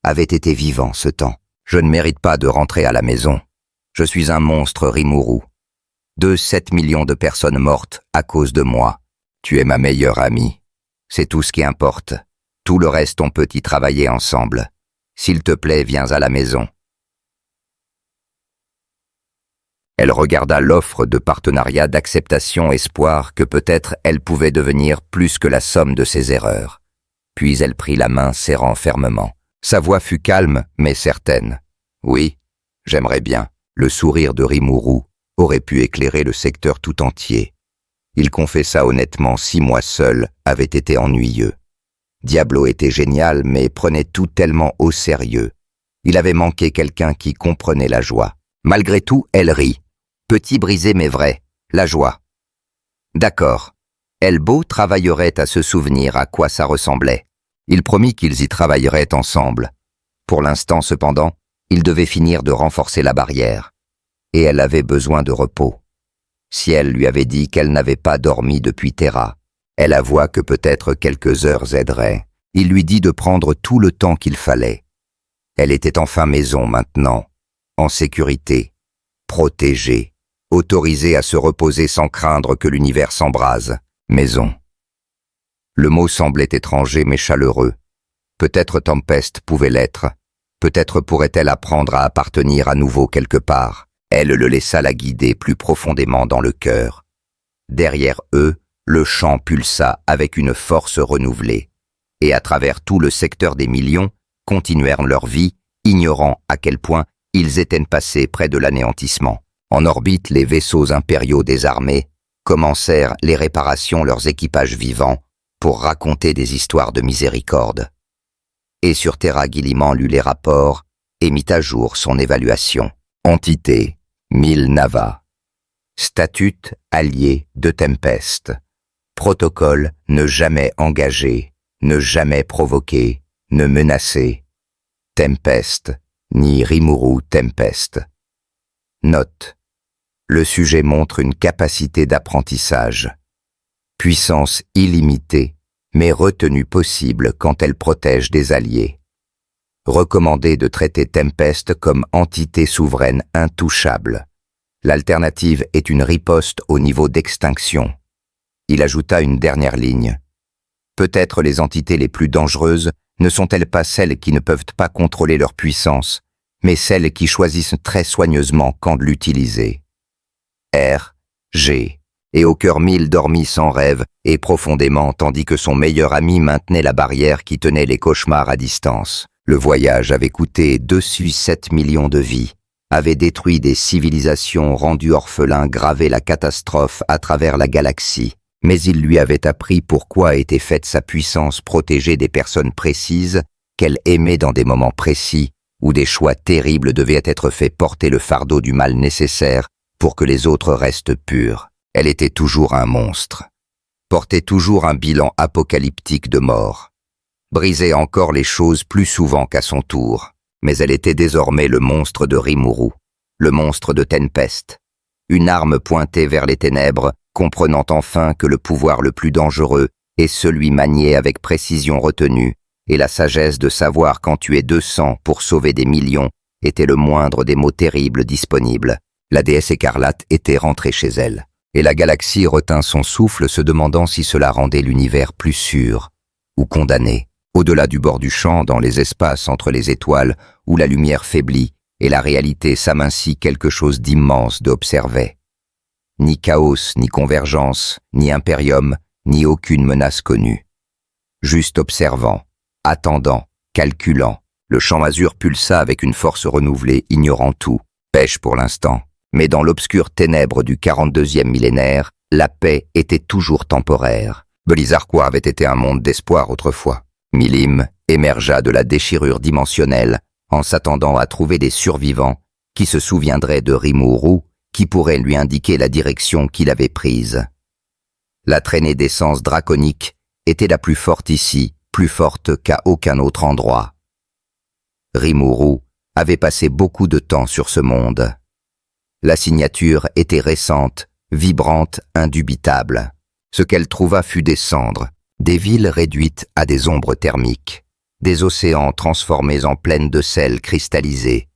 avait été vivant ce temps. Je ne mérite pas de rentrer à la maison. Je suis un monstre, Rimuru. 7 millions de personnes mortes à cause de moi. Tu es ma meilleure amie. C'est tout ce qui importe. Tout le reste, on peut y travailler ensemble. S'il te plaît, viens à la maison. Elle regarda l'offre de partenariat d'acceptation espoir que peut-être elle pouvait devenir plus que la somme de ses erreurs. Puis elle prit la main serrant fermement. Sa voix fut calme mais certaine. Oui, j'aimerais bien. Le sourire de Rimuru aurait pu éclairer le secteur tout entier. Il confessa honnêtement 6 mois seul avaient été ennuyeux. Diablo était génial mais prenait tout tellement au sérieux. Il avait manqué quelqu'un qui comprenait la joie. Malgré tout, elle rit. Petit brisé mais vrai, la joie. D'accord. Elbow travaillerait à se souvenir à quoi ça ressemblait. Il promit qu'ils y travailleraient ensemble. Pour l'instant, cependant, il devait finir de renforcer la barrière. Et elle avait besoin de repos. Ciel lui avait dit qu'elle n'avait pas dormi depuis Terra. Elle avoua que peut-être quelques heures aideraient. Il lui dit de prendre tout le temps qu'il fallait. Elle était enfin maison maintenant, en sécurité, protégée, autorisée à se reposer sans craindre que l'univers s'embrase. Maison. Le mot semblait étranger mais chaleureux. Peut-être Tempest pouvait l'être. Peut-être pourrait-elle apprendre à appartenir à nouveau quelque part. Elle le laissa la guider plus profondément dans le cœur. Derrière eux, le chant pulsa avec une force renouvelée. Et à travers tout le secteur des millions, continuèrent leur vie, ignorant à quel point ils étaient passés près de l'anéantissement. En orbite, les vaisseaux impériaux désarmés commencèrent les réparations leurs équipages vivants pour raconter des histoires de miséricorde. Et sur Terra, Guilliman lut les rapports et mit à jour son évaluation. Entité, 1000 Nava. Statut allié de Tempest. Protocole, ne jamais engager, ne jamais provoquer, ne menacer. Tempest, ni Rimuru Tempest. Note. Le sujet montre une capacité d'apprentissage. Puissance illimitée, mais retenue possible quand elle protège des alliés. Recommandé de traiter Tempest comme entité souveraine intouchable. L'alternative est une riposte au niveau d'extinction. Il ajouta une dernière ligne. Peut-être les entités les plus dangereuses ne sont-elles pas celles qui ne peuvent pas contrôler leur puissance, mais celles qui choisissent très soigneusement quand de l'utiliser. R, G, et au cœur 1000 dormit sans rêve et profondément tandis que son meilleur ami maintenait la barrière qui tenait les cauchemars à distance. Le voyage avait coûté 7 millions de vies, avait détruit des civilisations, rendu orphelin, gravé la catastrophe à travers la galaxie, mais il lui avait appris pourquoi était faite sa puissance protégée des personnes précises qu'elle aimait dans des moments précis où des choix terribles devaient être faits porter le fardeau du mal nécessaire pour que les autres restent purs. Elle était toujours un monstre, portait toujours un bilan apocalyptique de mort, brisait encore les choses plus souvent qu'à son tour, mais elle était désormais le monstre de Rimuru, le monstre de Tempest, une arme pointée vers les ténèbres, comprenant enfin que le pouvoir le plus dangereux est celui manié avec précision retenue, et la sagesse de savoir quand tuer 200 pour sauver des millions était le moindre des mots terribles disponibles. La déesse écarlate était rentrée chez elle. Et la galaxie retint son souffle, se demandant si cela rendait l'univers plus sûr ou condamné. Au-delà du bord du champ, dans les espaces entre les étoiles, où la lumière faiblit et la réalité s'amincit, quelque chose d'immense d'observer. Ni chaos, ni convergence, ni impérium, ni aucune menace connue. Juste observant, attendant, calculant, le champ azur pulsa avec une force renouvelée, ignorant tout. Pêche pour l'instant. Mais dans l'obscure ténèbre du 42e millénaire, la paix était toujours temporaire. Belizarquois avait été un monde d'espoir autrefois. Milim émergea de la déchirure dimensionnelle en s'attendant à trouver des survivants qui se souviendraient de Rimuru, qui pourraient lui indiquer la direction qu'il avait prise. La traînée d'essence draconique était la plus forte ici, plus forte qu'à aucun autre endroit. Rimuru avait passé beaucoup de temps sur ce monde. La signature était récente, vibrante, indubitable. Ce qu'elle trouva fut des cendres, des villes réduites à des ombres thermiques, des océans transformés en plaines de sel cristallisé,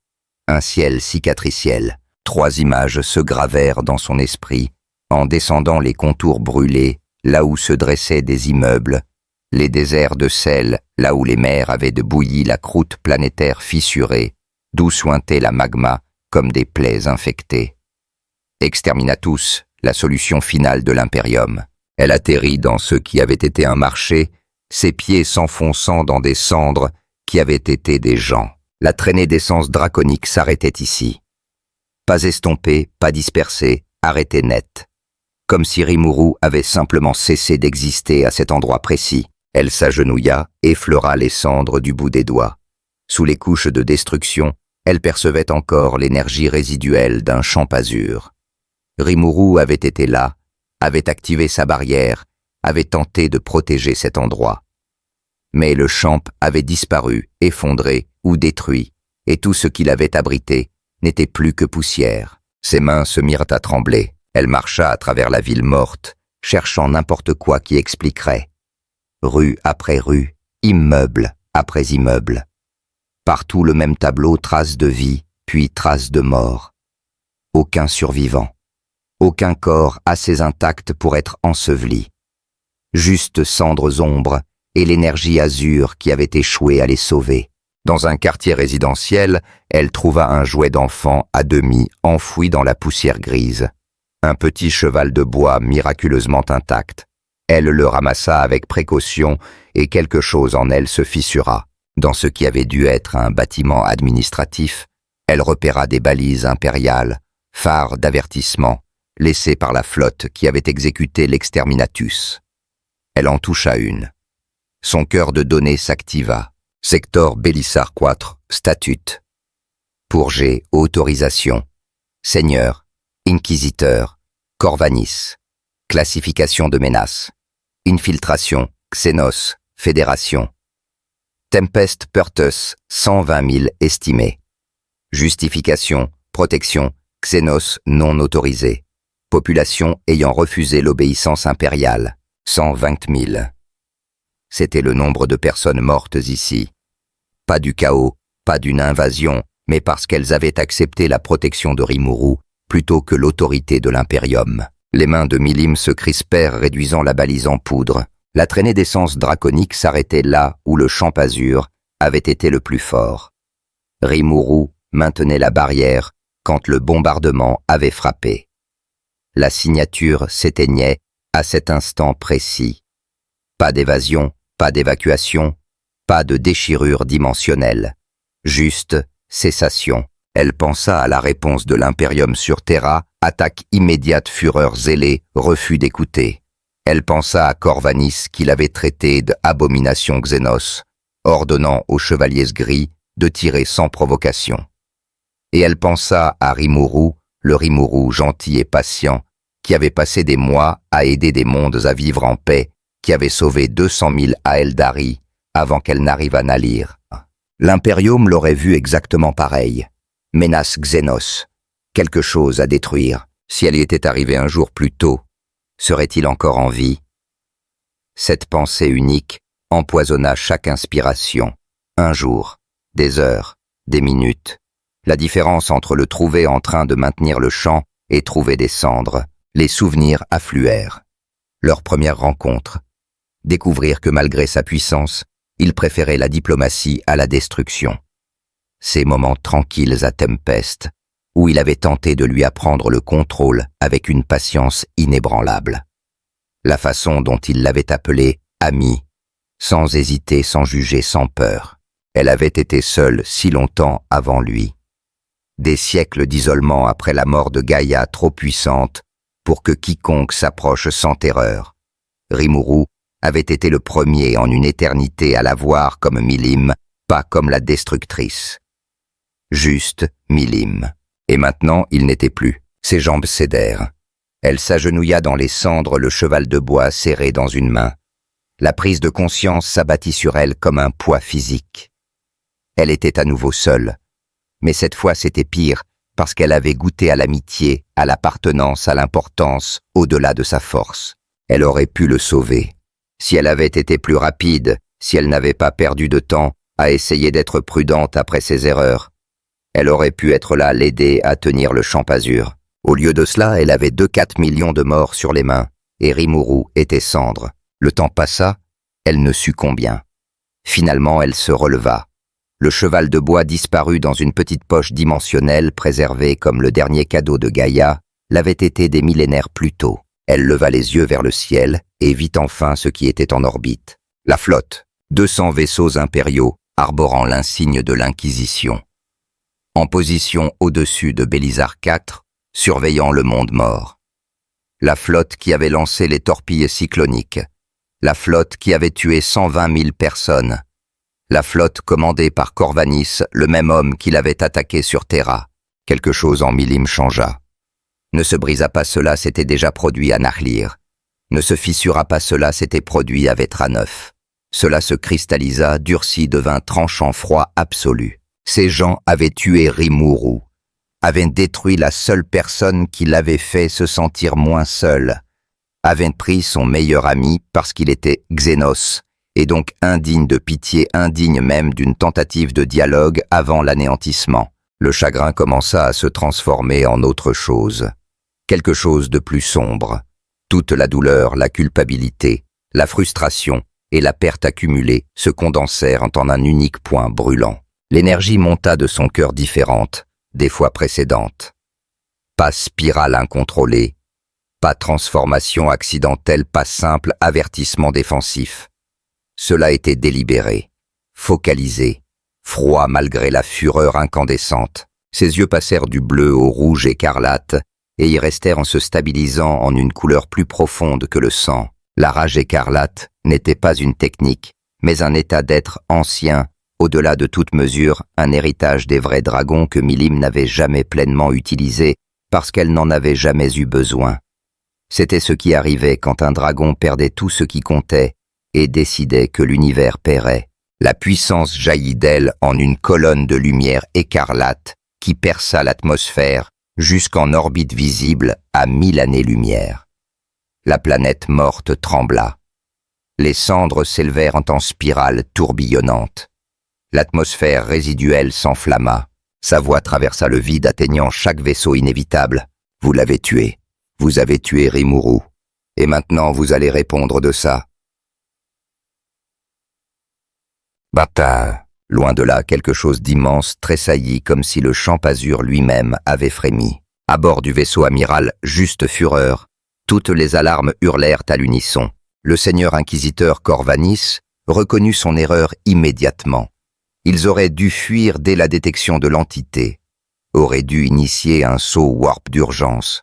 un ciel cicatriciel. 3 images se gravèrent dans son esprit, en descendant les contours brûlés, là où se dressaient des immeubles, les déserts de sel, là où les mers avaient de bouillie la croûte planétaire fissurée, d'où suintait la magma comme des plaies infectées. Exterminatus, la solution finale de l'impérium. Elle atterrit dans ce qui avait été un marché, ses pieds s'enfonçant dans des cendres qui avaient été des gens. La traînée d'essence draconique s'arrêtait ici. Pas estompée, pas dispersée, arrêtée net. Comme si Rimuru avait simplement cessé d'exister à cet endroit précis. Elle s'agenouilla, effleura les cendres du bout des doigts. Sous les couches de destruction, elle percevait encore l'énergie résiduelle d'un champ azur. Rimuru avait été là, avait activé sa barrière, avait tenté de protéger cet endroit. Mais le champ avait disparu, effondré ou détruit, et tout ce qu'il avait abrité n'était plus que poussière. Ses mains se mirent à trembler. Elle marcha à travers la ville morte, cherchant n'importe quoi qui expliquerait. Rue après rue, immeuble après immeuble. Partout le même tableau, traces de vie, puis traces de mort. Aucun survivant. Aucun corps assez intact pour être enseveli. Juste cendres ombres et l'énergie azur qui avait échoué à les sauver. Dans un quartier résidentiel, elle trouva un jouet d'enfant à demi enfoui dans la poussière grise. Un petit cheval de bois miraculeusement intact. Elle le ramassa avec précaution et quelque chose en elle se fissura. Dans ce qui avait dû être un bâtiment administratif, elle repéra des balises impériales, phares d'avertissement, laissés par la flotte qui avait exécuté l'exterminatus. Elle en toucha une. Son cœur de données s'activa. Sector Belissar IV, statut. Purgé, autorisation. Seigneur, inquisiteur, Corvanis. Classification de menaces. Infiltration, Xenos, fédération. Tempest Purtus, 120 000 estimés. Justification, protection, Xenos non autorisé. Population ayant refusé l'obéissance impériale, 120 000. C'était le nombre de personnes mortes ici. Pas du chaos, pas d'une invasion, mais parce qu'elles avaient accepté la protection de Rimuru plutôt que l'autorité de l'impérium. Les mains de Milim se crispèrent, réduisant la balise en poudre. La traînée d'essence draconique s'arrêtait là où le champ azur avait été le plus fort. Rimuru maintenait la barrière quand le bombardement avait frappé. La signature s'éteignait à cet instant précis. Pas d'évasion, pas d'évacuation, pas de déchirure dimensionnelle. Juste cessation. Elle pensa à la réponse de l'Imperium sur Terra, attaque immédiate, fureur zélée, refus d'écouter. Elle pensa à Corvanis qu'il avait traité d'abomination Xenos, ordonnant aux chevaliers gris de tirer sans provocation. Et elle pensa à Rimuru, le Rimuru gentil et patient, qui avait passé des mois à aider des mondes à vivre en paix, qui avait sauvé 200 000 Aeldari avant qu'elle n'arrive à Nalir. L'Imperium l'aurait vu exactement pareil. Menace Xenos, quelque chose à détruire. Si elle y était arrivée un jour plus tôt, serait-il encore en vie? Cette pensée unique empoisonna chaque inspiration. Un jour, des heures, des minutes. La différence entre le trouver en train de maintenir le champ et trouver des cendres. Les souvenirs affluèrent. Leur première rencontre. Découvrir que malgré sa puissance, il préférait la diplomatie à la destruction. Ces moments tranquilles à Tempest, où il avait tenté de lui apprendre le contrôle avec une patience inébranlable. La façon dont il l'avait appelée « amie », sans hésiter, sans juger, sans peur. Elle avait été seule si longtemps avant lui. Des siècles d'isolement après la mort de Gaïa trop puissante pour que quiconque s'approche sans terreur. Rimuru avait été le premier en une éternité à la voir comme Milim, pas comme la destructrice. Juste Milim. Et maintenant, il n'était plus. Ses jambes cédèrent. Elle s'agenouilla dans les cendres, le cheval de bois serré dans une main. La prise de conscience s'abattit sur elle comme un poids physique. Elle était à nouveau seule. Mais cette fois c'était pire, parce qu'elle avait goûté à l'amitié, à l'appartenance, à l'importance, au-delà de sa force. Elle aurait pu le sauver. Si elle avait été plus rapide, si elle n'avait pas perdu de temps à essayer d'être prudente après ses erreurs, elle aurait pu être là, l'aider à tenir le Champazur. Au lieu de cela, elle avait 2-4 millions de morts sur les mains, et Rimuru était cendre. Le temps passa, elle ne sut combien. Finalement, elle se releva. Le cheval de bois disparut dans une petite poche dimensionnelle préservée comme le dernier cadeau de Gaïa l'avait été des millénaires plus tôt. Elle leva les yeux vers le ciel et vit enfin ce qui était en orbite. La flotte, 200 vaisseaux impériaux arborant l'insigne de l'Inquisition. En position au-dessus de Bélizar IV, surveillant le monde mort. La flotte qui avait lancé les torpilles cycloniques. La flotte qui avait tué 120 000 personnes. La flotte commandée par Corvanis, le même homme qui l'avait attaqué sur Terra. Quelque chose en Milim changea. Ne se brisa pas cela, s'était déjà produit à Nahlir. Ne se fissura pas cela, s'était produit à Vetra-9. Cela se cristallisa, durcit, devint tranchant, froid absolu. Ces gens avaient tué Rimuru, avaient détruit la seule personne qui l'avait fait se sentir moins seul, avaient pris son meilleur ami parce qu'il était Xénos, et donc indigne de pitié, indigne même d'une tentative de dialogue avant l'anéantissement. Le chagrin commença à se transformer en autre chose, quelque chose de plus sombre. Toute la douleur, la culpabilité, la frustration et la perte accumulée se condensèrent en un unique point brûlant. L'énergie monta de son cœur différente des fois précédentes. Pas spirale incontrôlée, pas transformation accidentelle, pas simple avertissement défensif. Cela était délibéré, focalisé, froid malgré la fureur incandescente. Ses yeux passèrent du bleu au rouge écarlate et y restèrent en se stabilisant en une couleur plus profonde que le sang. La rage écarlate n'était pas une technique, mais un état d'être ancien, au-delà de toute mesure, un héritage des vrais dragons que Milim n'avait jamais pleinement utilisé parce qu'elle n'en avait jamais eu besoin. C'était ce qui arrivait quand un dragon perdait tout ce qui comptait et décidait que l'univers paierait. La puissance jaillit d'elle en une colonne de lumière écarlate qui perça l'atmosphère jusqu'en orbite visible à 1000 années-lumière. La planète morte trembla. Les cendres s'élevèrent en spirale tourbillonnante. L'atmosphère résiduelle s'enflamma. Sa voix traversa le vide atteignant chaque vaisseau inévitable. « Vous l'avez tué. Vous avez tué Rimuru. Et maintenant vous allez répondre de ça. » Bata, loin de là, quelque chose d'immense tressaillit comme si le Champazur lui-même avait frémi. À bord du vaisseau amiral Juste Fureur, toutes les alarmes hurlèrent à l'unisson. Le seigneur inquisiteur Corvanis reconnut son erreur immédiatement. Ils auraient dû fuir dès la détection de l'entité, auraient dû initier un saut warp d'urgence,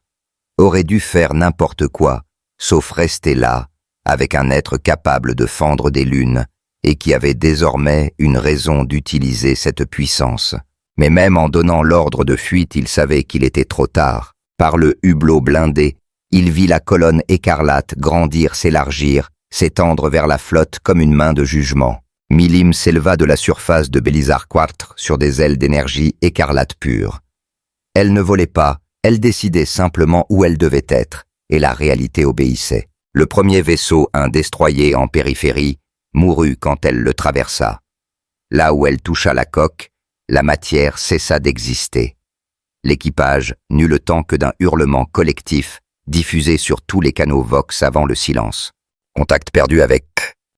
auraient dû faire n'importe quoi, sauf rester là, avec un être capable de fendre des lunes, et qui avait désormais une raison d'utiliser cette puissance. Mais même en donnant l'ordre de fuite, il savait qu'il était trop tard. Par le hublot blindé, il vit la colonne écarlate grandir, s'élargir, s'étendre vers la flotte comme une main de jugement. Milim s'éleva de la surface de Bélizar IV sur des ailes d'énergie écarlate pure. Elle ne volait pas, elle décidait simplement où elle devait être, et la réalité obéissait. Le premier vaisseau, un destroyer en périphérie, mourut quand elle le traversa. Là où elle toucha la coque, La matière cessa d'exister. L'équipage n'eut le temps que d'un hurlement collectif diffusé sur tous les canaux Vox avant le silence. Contact perdu avec.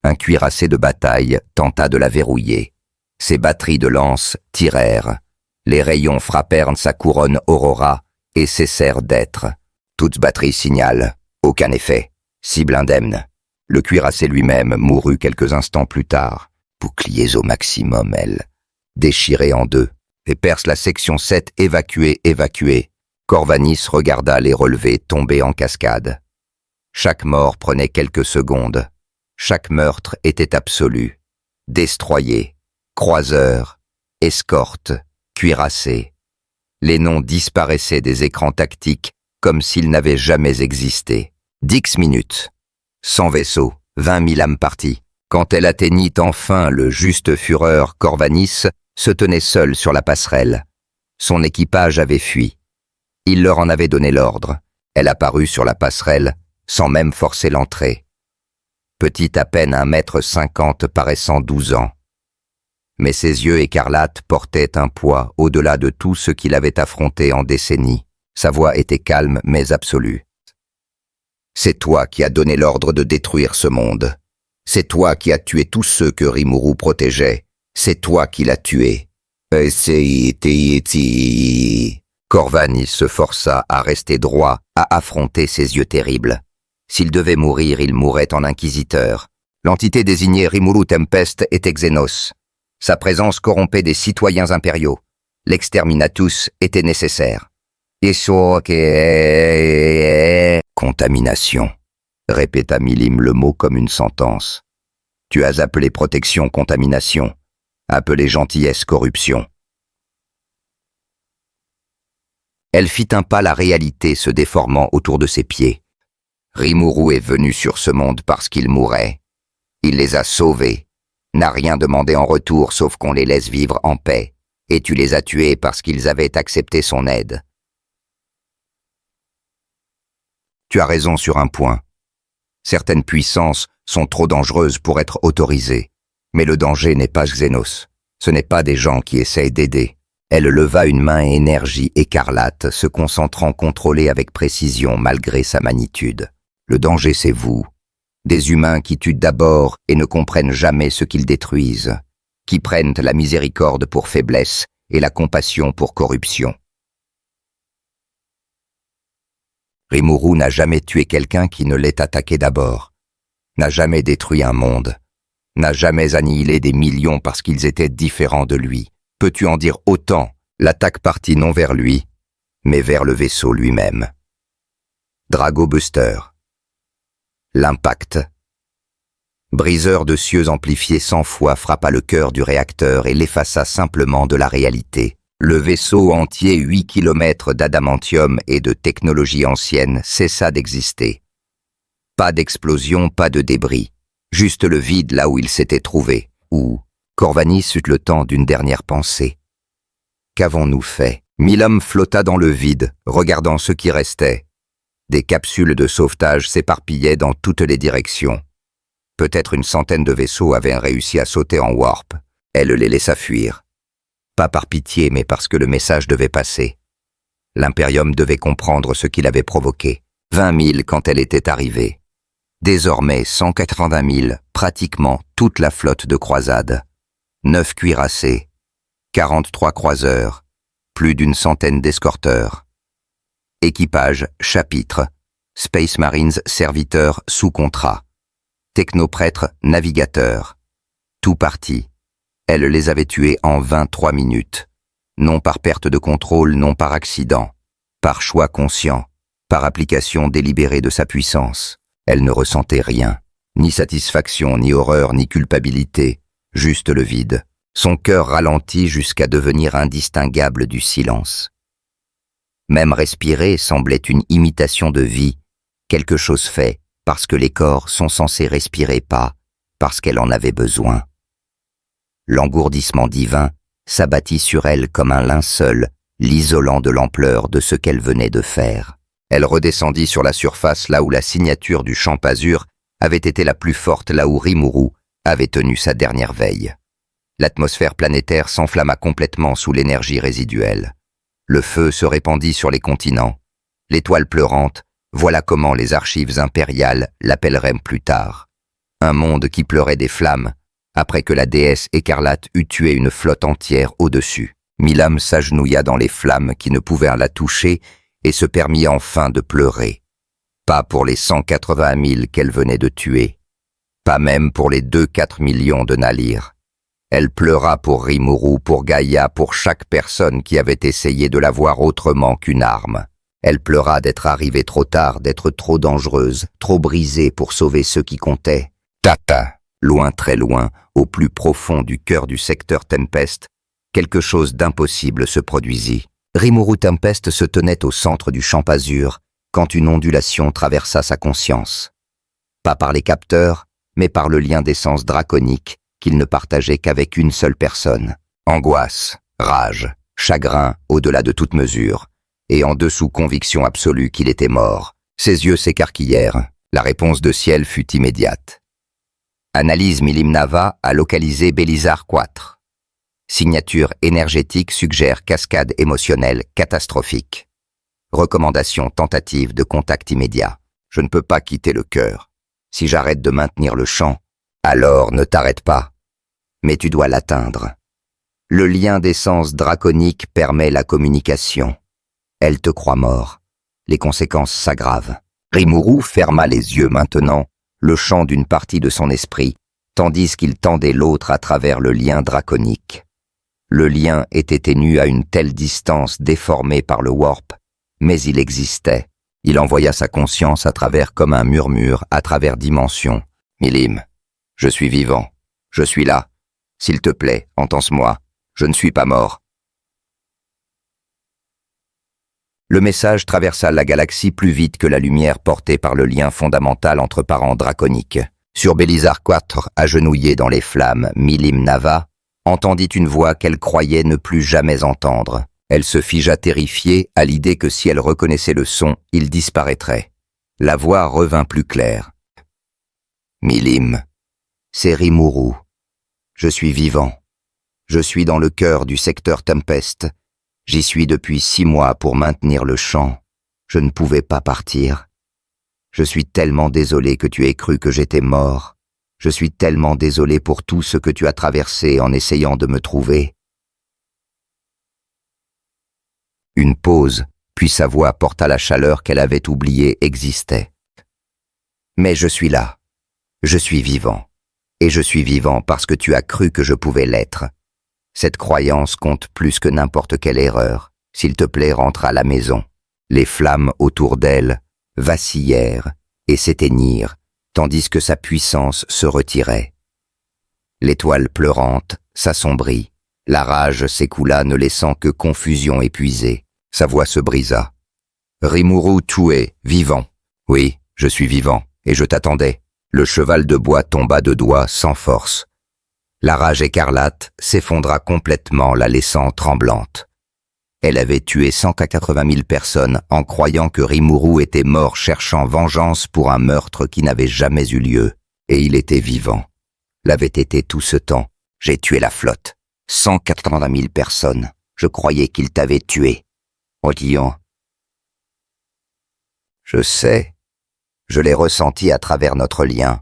Un cuirassé de bataille tenta de la verrouiller. Ses batteries de lance tirèrent. Les rayons frappèrent sa couronne Aurora et cessèrent d'être. Toutes batteries signalent. Aucun effet. Cible indemne. Le cuirassé lui-même mourut quelques instants plus tard. Boucliers au maximum, elle. Déchirée en deux. Et Perse la section 7 évacuée. Corvanis regarda les relevés tomber en cascade. Chaque mort prenait quelques secondes. Chaque meurtre était absolu. Destroyer, croiseur, escorte, cuirassé. Les noms disparaissaient des écrans tactiques comme s'ils n'avaient jamais existé. 10 minutes. 100 vaisseaux, 20 000 âmes parties. Quand elle atteignit enfin le juste fureur, Corvanis se tenait seul sur la passerelle. Son équipage avait fui. Il leur en avait donné l'ordre. Elle apparut sur la passerelle, sans même forcer l'entrée. Petite à peine 1,50 m paraissant 12 ans. Mais ses yeux écarlates portaient un poids au-delà de tout ce qu'il avait affronté en décennies. Sa voix était calme mais absolue. C'est toi qui as donné l'ordre de détruire ce monde. C'est toi qui as tué tous ceux que Rimuru protégeait. C'est toi qui l'as tué. Corvanis se força à rester droit, à affronter ses yeux terribles. S'il devait mourir, il mourrait en inquisiteur. L'entité désignée Rimuru Tempest était Xenos. Sa présence corrompait des citoyens impériaux. L'exterminatus était nécessaire. Contamination, répéta Milim le mot comme une sentence. Tu as appelé protection contamination, appelé gentillesse corruption. Elle fit un pas, la réalité se déformant autour de ses pieds. Rimuru est venu sur ce monde parce qu'il mourait. Il les a sauvés, n'a rien demandé en retour sauf qu'on les laisse vivre en paix, et tu les as tués parce qu'ils avaient accepté son aide. Tu as raison sur un point. Certaines puissances sont trop dangereuses pour être autorisées, mais le danger n'est pas Xenos. Ce n'est pas des gens qui essayent d'aider. Elle leva une main énergie écarlate, se concentrant contrôlée avec précision malgré sa magnitude. Le danger, c'est vous. Des humains qui tuent d'abord et ne comprennent jamais ce qu'ils détruisent, qui prennent la miséricorde pour faiblesse et la compassion pour corruption. Rimuru n'a jamais tué quelqu'un qui ne l'ait attaqué d'abord, n'a jamais détruit un monde, n'a jamais annihilé des millions parce qu'ils étaient différents de lui. Peux-tu en dire autant? L'attaque partit non vers lui, mais vers le vaisseau lui-même. Drago Buster. L'impact. Briseur de cieux amplifié 100 fois frappa le cœur du réacteur et l'effaça simplement de la réalité. Le vaisseau entier, 8 kilomètres d'adamantium et de technologie ancienne, cessa d'exister. Pas d'explosion, pas de débris. Juste le vide là où il s'était trouvé, où Corvanis eut le temps d'une dernière pensée. Qu'avons-nous fait? Milam flotta dans le vide, regardant ce qui restait. Des capsules de sauvetage s'éparpillaient dans toutes les directions. Peut-être une centaine de vaisseaux avaient réussi à sauter en warp. Elle les laissa fuir. Pas par pitié, mais parce que le message devait passer. L'Imperium devait comprendre ce qu'il avait provoqué. 20 000 quand elle était arrivée. Désormais 180 000, pratiquement toute la flotte de croisade. 9 cuirassés, 43 croiseurs, plus d'une centaine d'escorteurs. Équipage, chapitre, Space Marines serviteurs sous contrat, technoprêtres navigateurs. Tout parti. Elle les avait tués en 23 minutes. Non par perte de contrôle, non par accident, par choix conscient, par application délibérée de sa puissance. Elle ne ressentait rien, ni satisfaction, ni horreur, ni culpabilité, juste le vide. Son cœur ralentit jusqu'à devenir indistinguable du silence. Même respirer semblait une imitation de vie, quelque chose fait, parce que les corps sont censés respirer, pas parce qu'elle en avait besoin. L'engourdissement divin s'abattit sur elle comme un linceul, l'isolant de l'ampleur de ce qu'elle venait de faire. Elle redescendit sur la surface là où la signature du Champ Azur avait été la plus forte, là où Rimuru avait tenu sa dernière veille. L'atmosphère planétaire s'enflamma complètement sous l'énergie résiduelle. Le feu se répandit sur les continents. L'étoile pleurante, voilà comment les archives impériales l'appelleraient plus tard. Un monde qui pleurait des flammes, après que la déesse écarlate eut tué une flotte entière au-dessus. Milam s'agenouilla dans les flammes qui ne pouvaient la toucher et se permit enfin de pleurer. Pas pour les 180 000 qu'elle venait de tuer. Pas même pour les 2-4 millions de Nalir. Elle pleura pour Rimuru, pour Gaïa, pour chaque personne qui avait essayé de la voir autrement qu'une arme. Elle pleura d'être arrivée trop tard, d'être trop dangereuse, trop brisée pour sauver ceux qui comptaient. Tata, loin, très loin, au plus profond du cœur du secteur Tempest, quelque chose d'impossible se produisit. Rimuru Tempest se tenait au centre du champ azur quand une ondulation traversa sa conscience. Pas par les capteurs, mais par le lien d'essence draconique qu'il ne partageait qu'avec une seule personne. Angoisse, rage, chagrin au-delà de toute mesure, et en dessous conviction absolue qu'il était mort. Ses yeux s'écarquillèrent. La réponse de Ciel fut immédiate. Analyse Milim Nava a localisé Bélizar 4. Signature énergétique suggère cascade émotionnelle catastrophique. Recommandation tentative de contact immédiat. Je ne peux pas quitter le cœur. Si j'arrête de maintenir le champ, alors ne t'arrête pas. Mais tu dois l'atteindre. Le lien d'essence draconique permet la communication. Elle te croit mort. Les conséquences s'aggravent. Rimuru ferma les yeux maintenant, le champ d'une partie de son esprit, tandis qu'il tendait l'autre à travers le lien draconique. Le lien était ténu à une telle distance déformée par le warp, mais il existait. Il envoya sa conscience à travers comme un murmure, à travers dimensions. Milim, je suis vivant. Je suis là. S'il te plaît, entends-moi. Je ne suis pas mort. Le message traversa la galaxie plus vite que la lumière portée par le lien fondamental entre parents draconiques. Sur Bélizar 4, agenouillé dans les flammes, Milim Nava entendit une voix qu'elle croyait ne plus jamais entendre. Elle se figea terrifiée à l'idée que si elle reconnaissait le son, il disparaîtrait. La voix revint plus claire. Milim, c'est Rimuru. Je suis vivant. Je suis dans le cœur du secteur Tempest. J'y suis depuis 6 mois pour maintenir le champ. Je ne pouvais pas partir. Je suis tellement désolé que tu aies cru que j'étais mort. Je suis tellement désolé pour tout ce que tu as traversé en essayant de me trouver. Une pause, puis sa voix porta la chaleur qu'elle avait oubliée existait. Mais je suis là. Je suis vivant. Et je suis vivant parce que tu as cru que je pouvais l'être. Cette croyance compte plus que n'importe quelle erreur. S'il te plaît, rentre à la maison. Les flammes autour d'elle vacillèrent et s'éteignirent, tandis que sa puissance se retirait. L'étoile pleurante s'assombrit. La rage s'écoula, ne laissant que confusion épuisée. Sa voix se brisa. Rimuru, tu es vivant. Oui, je suis vivant, et je t'attendais. Le cheval de bois tomba de doigts sans force. La rage écarlate s'effondra complètement, la laissant tremblante. Elle avait tué 180 000 personnes en croyant que Rimuru était mort cherchant vengeance pour un meurtre qui n'avait jamais eu lieu. Et il était vivant. L'avait été tout ce temps. J'ai tué la flotte. 180 000 personnes. Je croyais qu'il t'avait tué. Odion. Je sais. Je l'ai ressenti à travers notre lien.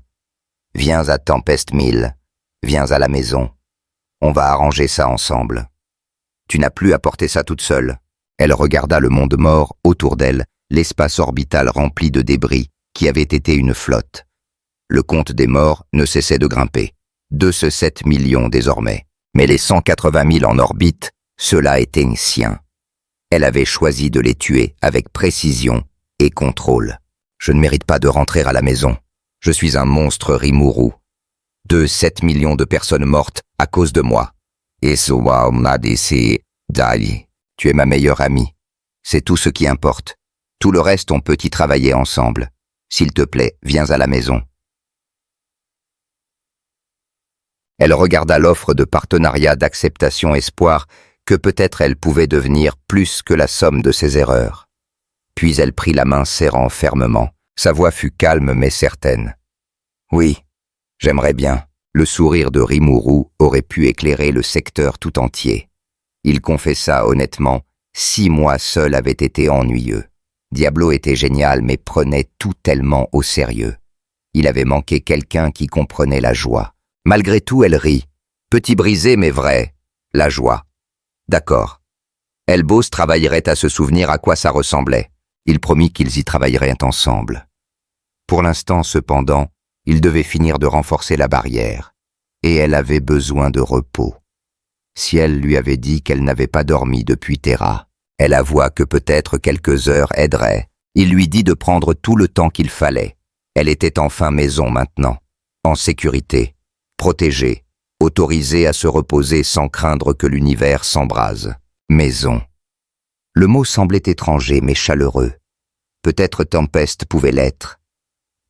Viens à Tempest 1000. Viens à la maison. On va arranger ça ensemble. Tu n'as plus à porter ça toute seule. Elle regarda le monde mort autour d'elle, l'espace orbital rempli de débris, qui avait été une flotte. Le compte des morts ne cessait de grimper. 2,7 millions désormais. Mais les 180 000 en orbite, ceux-là étaient siens. Elle avait choisi de les tuer avec précision et contrôle. Je ne mérite pas de rentrer à la maison. Je suis un monstre Rimuru. 2,7 millions de personnes mortes à cause de moi. Et Sowa Omnadisi Dali, tu es ma meilleure amie. C'est tout ce qui importe. Tout le reste, on peut y travailler ensemble. S'il te plaît, viens à la maison. Elle regarda l'offre de partenariat d'acceptation espoir que peut-être elle pouvait devenir plus que la somme de ses erreurs. Puis elle prit la main serrant fermement. Sa voix fut calme mais certaine. Oui, j'aimerais bien. Le sourire de Rimuru aurait pu éclairer le secteur tout entier. Il confessa honnêtement, 6 mois seul avaient été ennuyeux. Diablo était génial mais prenait tout tellement au sérieux. Il avait manqué quelqu'un qui comprenait la joie. Malgré tout, elle rit. Petit brisé mais vrai. La joie. D'accord. Elbows travaillerait à se souvenir à quoi ça ressemblait. Il promit qu'ils y travailleraient ensemble. Pour l'instant, cependant, il devait finir de renforcer la barrière. Et elle avait besoin de repos. Ciel lui avait dit qu'elle n'avait pas dormi depuis Terra. Elle avoua que peut-être quelques heures aideraient. Il lui dit de prendre tout le temps qu'il fallait. Elle était enfin maison maintenant, en sécurité, protégée, autorisée à se reposer sans craindre que l'univers s'embrase. Maison. Le mot semblait étranger mais chaleureux. Peut-être Tempest pouvait l'être.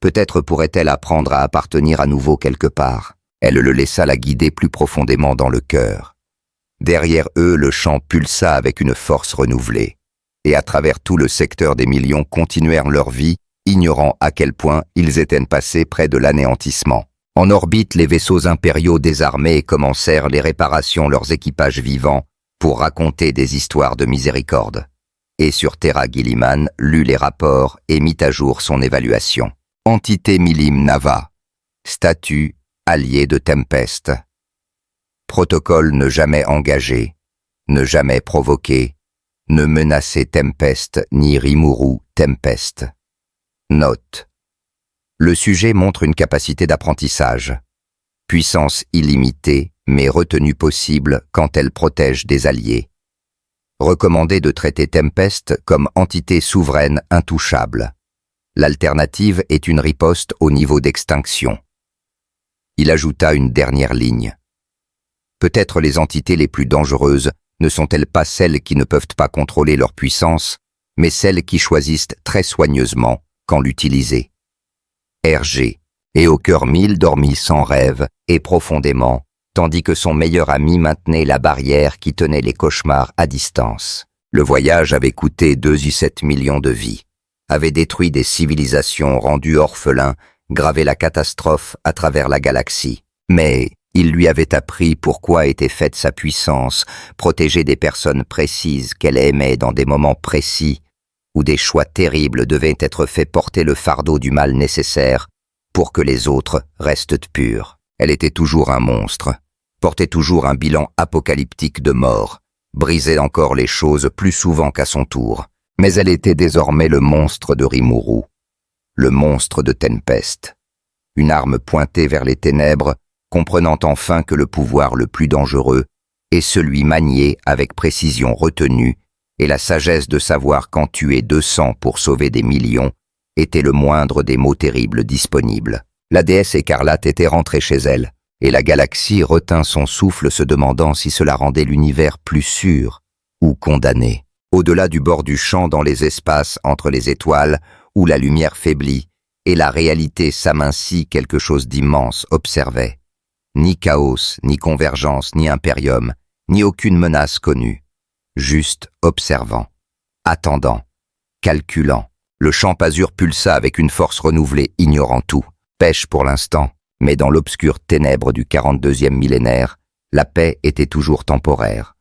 Peut-être pourrait-elle apprendre à appartenir à nouveau quelque part. Elle le laissa la guider plus profondément dans le cœur. Derrière eux, le chant pulsa avec une force renouvelée. Et à travers tout le secteur des millions continuèrent leur vie, ignorant à quel point ils étaient passés près de l'anéantissement. En orbite, les vaisseaux impériaux désarmés commencèrent les réparations leurs équipages vivants pour raconter des histoires de miséricorde. Et sur Terra, Gilliman lut les rapports et mit à jour son évaluation. Entité Milim Nava. Statut allié de Tempest. Protocole ne jamais engager, ne jamais provoquer, ne menacer Tempest ni Rimuru Tempest. Note. Le sujet montre une capacité d'apprentissage. Puissance illimitée, mais retenue possible quand elle protège des alliés. Recommandé de traiter Tempest comme entité souveraine intouchable. L'alternative est une riposte au niveau d'extinction. Il ajouta une dernière ligne. Peut-être les entités les plus dangereuses ne sont-elles pas celles qui ne peuvent pas contrôler leur puissance, mais celles qui choisissent très soigneusement quand l'utiliser. Hergé, et au cœur 1000 dormit sans rêve et profondément, tandis que son meilleur ami maintenait la barrière qui tenait les cauchemars à distance. Le voyage avait coûté 2,7 millions de vies, avait détruit des civilisations rendues orphelins, gravé la catastrophe à travers la galaxie. Mais il lui avait appris pourquoi était faite sa puissance, protéger des personnes précises qu'elle aimait dans des moments précis, où des choix terribles devaient être faits porter le fardeau du mal nécessaire pour que les autres restent purs. Elle était toujours un monstre, portait toujours un bilan apocalyptique de mort, brisait encore les choses plus souvent qu'à son tour, mais elle était désormais le monstre de Rimuru, le monstre de Tempest, une arme pointée vers les ténèbres, comprenant enfin que le pouvoir le plus dangereux est celui manié avec précision retenue et la sagesse de savoir qu'en tuer 200 pour sauver des millions était le moindre des maux terribles disponibles. La déesse écarlate était rentrée chez elle, et la galaxie retint son souffle se demandant si cela rendait l'univers plus sûr ou condamné. Au-delà du bord du champ dans les espaces entre les étoiles, où la lumière faiblit et la réalité s'amincit, quelque chose d'immense observait. Ni chaos, ni convergence, ni impérium, ni aucune menace connue. Juste observant, attendant, calculant. Le champ azur pulsa avec une force renouvelée, ignorant tout. Pêche pour l'instant, mais dans l'obscure ténèbre du 42e millénaire, la paix était toujours temporaire.